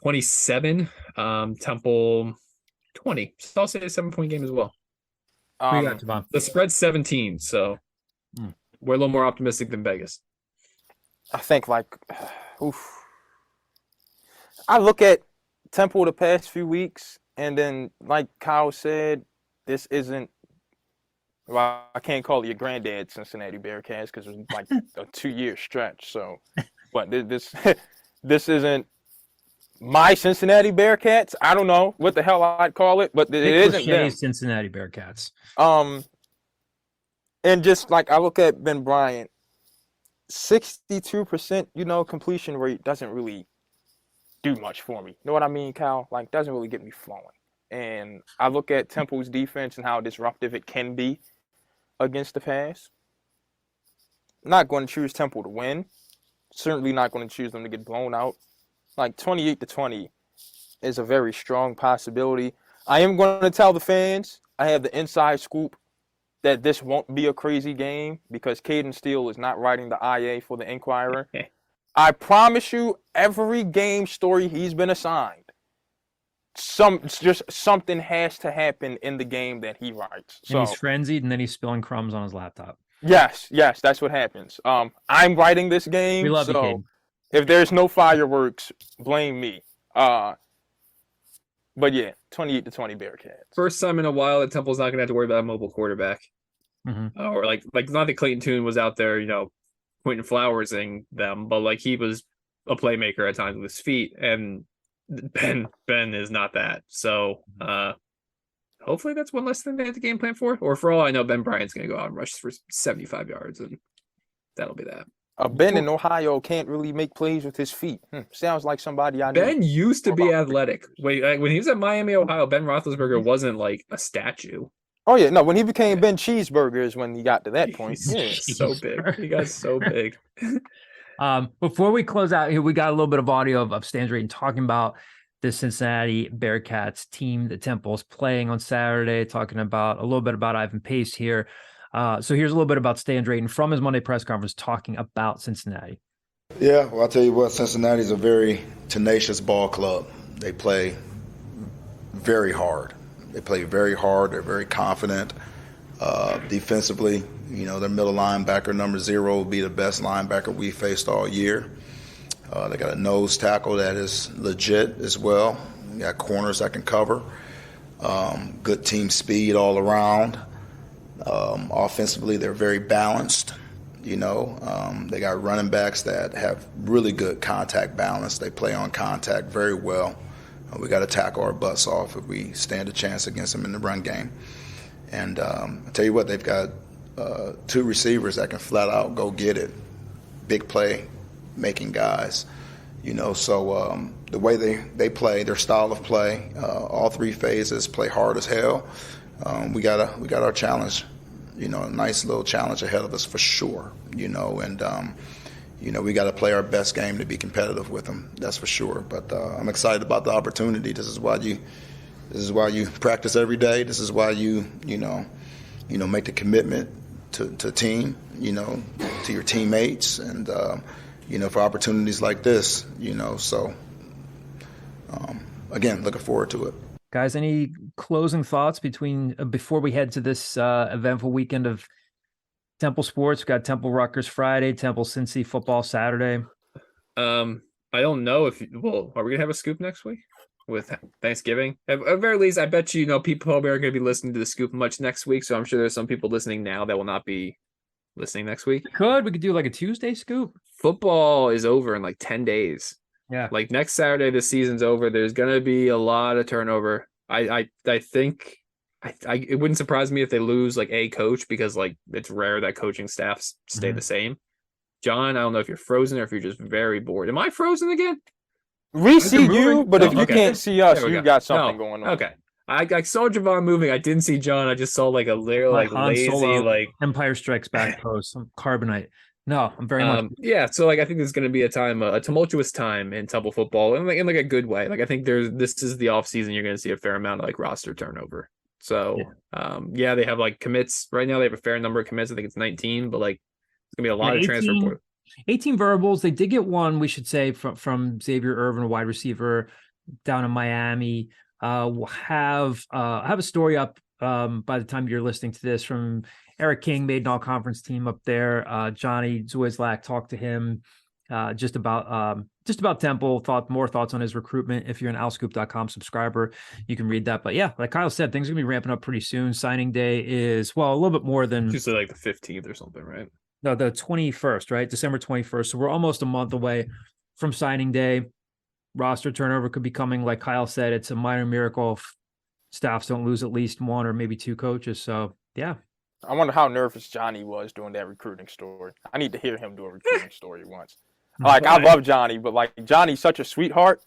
27, Temple 20. So I'll say a 7-point game as well. The spread's 17, so we're a little more optimistic than Vegas. I think I look at Temple the past few weeks, and then like Kyle said, this isn't. Well, I can't call it your granddad Cincinnati Bearcats because it was like a 2-year stretch. So, but this isn't my Cincinnati Bearcats. I don't know what the hell I'd call it, but it isn't them. Cincinnati Bearcats. And just like I look at Ben Bryant, 62%, completion rate doesn't really do much for me. You know what I mean, Cal? Like, doesn't really get me flowing. And I look at Temple's defense and how disruptive it can be against the pass. I'm not going to choose Temple to win. Certainly not going to choose them to get blown out. Like 28-20 is a very strong possibility. I am going to tell the fans I have the inside scoop that this won't be a crazy game because Caden Steele is not writing the IA for the Inquirer. I promise you, every game story he's been assigned, something has to happen in the game that he writes. And he's frenzied, and then he's spilling crumbs on his laptop. Yes, that's what happens. I'm writing this game, we love you, so Caden. If there's no fireworks, blame me. But yeah, 28-20 Bearcats. First time in a while that Temple's not going to have to worry about a mobile quarterback. Or like not that Clayton Tune was out there, pointing flowers in them, but like he was a playmaker at times with his feet, and Ben is not that. So hopefully that's one less thing they have to game plan for. Or for all I know, Ben Bryant's going to go out and rush for 75 yards, and that'll be that. Ben in Ohio can't really make plays with his feet. Sounds like somebody I know. Ben used to be athletic. Wait, when he was at Miami, Ohio, Ben Roethlisberger wasn't like a statue. Oh yeah, no. When he became Ben Cheeseburger is when he got to that point. Yeah, so big. He got so big. Before we close out here, we got a little bit of audio of Stan Drayton talking about the Cincinnati Bearcats team that Temple's playing on Saturday, talking about a little bit about Ivan Pace here. So here's a little bit about Stan Drayton from his Monday press conference talking about Cincinnati. Yeah, well, I'll tell you what, Cincinnati's a very tenacious ball club. They play very hard. They're very confident. Defensively, their middle linebacker, number 0, will be the best linebacker we faced all year. They got a nose tackle that is legit as well. They got corners that can cover. Good team speed all around. Offensively, they're very balanced. They got running backs that have really good contact balance. They play on contact very well. We got to tackle our butts off if we stand a chance against them in the run game. And I tell you what, they've got 2 receivers that can flat out go get it. Big play making guys. So the way they play, their style of play, all 3 phases, play hard as hell. We got our challenge, a nice little challenge ahead of us for sure, and we got to play our best game to be competitive with them. That's for sure. But I'm excited about the opportunity. This is why you practice every day. This is why you make the commitment to team, to your teammates, and for opportunities like this, So again, looking forward to it. Guys, any closing thoughts before we head to this eventful weekend of Temple sports? We've got Temple Rutgers Friday, Temple Cincy football Saturday. I don't know are we gonna have a scoop next week with Thanksgiving? At very least, I bet people probably aren't gonna be listening to the scoop much next week. So I'm sure there's some people listening now that will not be listening next week. We could do like a Tuesday scoop. Football is over in like 10 days. Yeah. Like next Saturday, the season's over. There's going to be a lot of turnover. I think it wouldn't surprise me if they lose like a coach because like it's rare that coaching staffs stay the same. John, I don't know if you're frozen or if you're just very bored. Am I frozen again? We see you, but if you okay. can't see us, you go. got something going on. Okay. I saw Javon moving. I didn't see John. I just saw like a little like Han lazy Solo, like Empire Strikes Back post, some carbonite. No, I'm very much. Yeah, so like I think there's going to be a tumultuous time in Temple football, in like a good way. Like I think this is the off season. You're going to see a fair amount of like roster turnover. So yeah, they have like commits right now. They have a fair number of commits. I think it's 19, but like it's gonna be a lot of transfer portal. 18 verbals. They did get one, we should say, from Xavier Irvin, a wide receiver down in Miami. We'll have I have a story up by the time you're listening to this from Eric King, made an all-conference team up there. Johnny Zwislak talked to him just about Temple, more thoughts on his recruitment. If you're an owlscoop.com subscriber, you can read that. But yeah, like Kyle said, things are gonna be ramping up pretty soon. Signing day is, well, a little bit more than usually like the 15th or something, right? No, the 21st, right? December 21st. So we're almost a month away from signing day. Roster turnover could be coming. Like Kyle said, it's a minor miracle if staffs don't lose at least one or maybe two coaches. So yeah. I wonder how nervous Johnny was doing that recruiting story. I need to hear him do a recruiting story once. Like, I love Johnny, but like Johnny's such a sweetheart.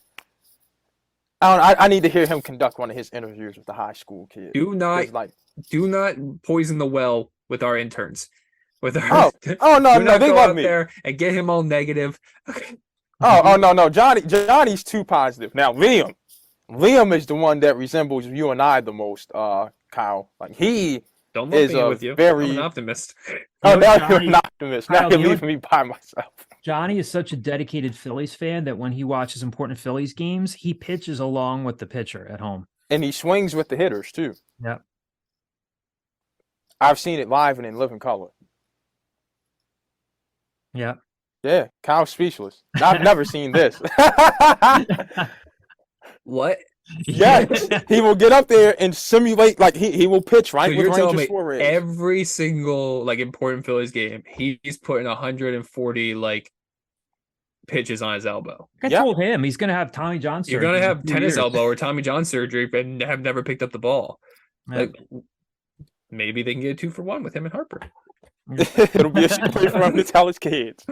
I need to hear him conduct one of his interviews with the high school kids. Do not poison the well with our interns. With our, no, they love me. There and get him all negative. No. Johnny's too positive. Now Liam is the one that resembles you and I the most, Kyle. Like he don't look me with you. Very... I'm an optimist. Oh, now you're an optimist. Now you're leaving me by myself. Johnny is such a dedicated Phillies fan that when he watches important Phillies games, he pitches along with the pitcher at home. And he swings with the hitters too. Yeah. I've seen it live and in living color. Yeah. Yeah, Kyle's speechless. I've never seen this. What? Yes, he will get up there and simulate, like he will pitch right. So with you're telling me Suarez. Every single like important Phillies game, he's putting 140 like pitches on his elbow. I told him he's going to have Tommy John surgery. You're going to have tennis elbow or Tommy John surgery and have never picked up the ball. Yeah. Like, maybe they can get a 2-for-1 with him and Harper. It'll be a story for him to tell his kids.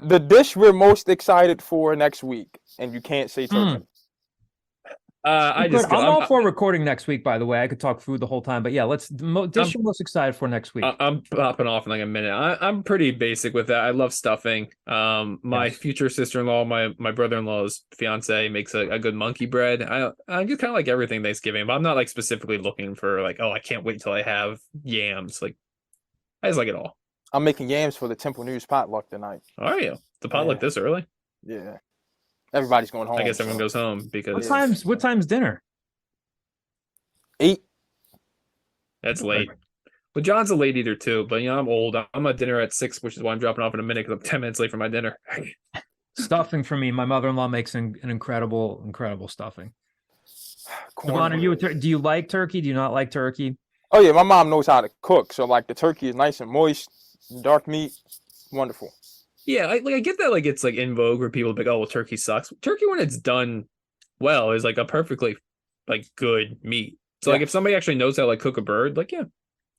The dish we're most excited for next week, and you can't say turkey. I'm all for recording next week, by the way. I could talk food the whole time, but yeah, dish you're most excited for next week. I'm popping off in like a minute. I'm pretty basic with that. I love stuffing. My future sister-in-law, my brother-in-law's fiance makes a good monkey bread. I just kind of like everything Thanksgiving, but I'm not like specifically looking for like, oh, I can't wait till I have yams. Like, I just like it all. I'm making yams for the Temple News potluck tonight. Are you? The potluck this early? Yeah. Everybody's going home. I guess everyone goes home because what time's dinner? 8. That's late. But John's a late eater too. But I'm old. I'm at dinner at 6, which is why I'm dropping off in a minute because I'm 10 minutes late for my dinner. Stuffing for me. My mother-in-law makes an incredible stuffing. Do you like turkey? Do you not like turkey? Oh yeah, my mom knows how to cook. So like the turkey is nice and moist, dark meat, wonderful. Yeah, I get that. Like it's like in vogue where people be like, "Oh, well, turkey sucks." Turkey, when it's done well, is like a perfectly like good meat. So like if somebody actually knows how to like cook a bird, like it's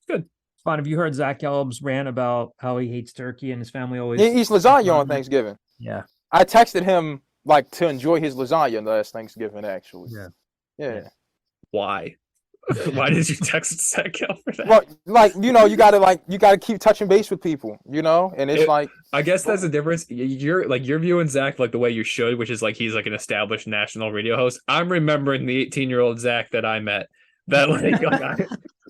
good. Fine. Have you heard Zach Gelb's rant about how he hates turkey and his family always eats lasagna on Thanksgiving? Yeah, I texted him like to enjoy his lasagna last Thanksgiving. Actually, yeah. Why? Why did you text Zach Gelb for that? Well, like you gotta keep touching base with people, and it's like I guess that's the difference. You're viewing Zach like the way you should, which is like he's like an established national radio host. I'm remembering the 18-year-old Zach that I met. That like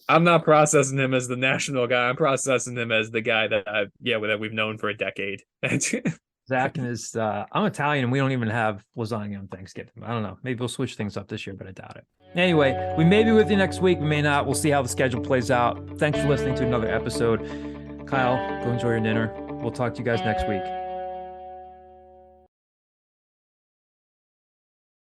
I'm not processing him as the national guy. I'm processing him as the guy that we've known for a decade. Zach and his I'm Italian and we don't even have lasagna on Thanksgiving. I don't know. Maybe we'll switch things up this year, but I doubt it. Anyway, we may be with you next week. We may not. We'll see how the schedule plays out. Thanks for listening to another episode. Kyle, go enjoy your dinner. We'll talk to you guys next week.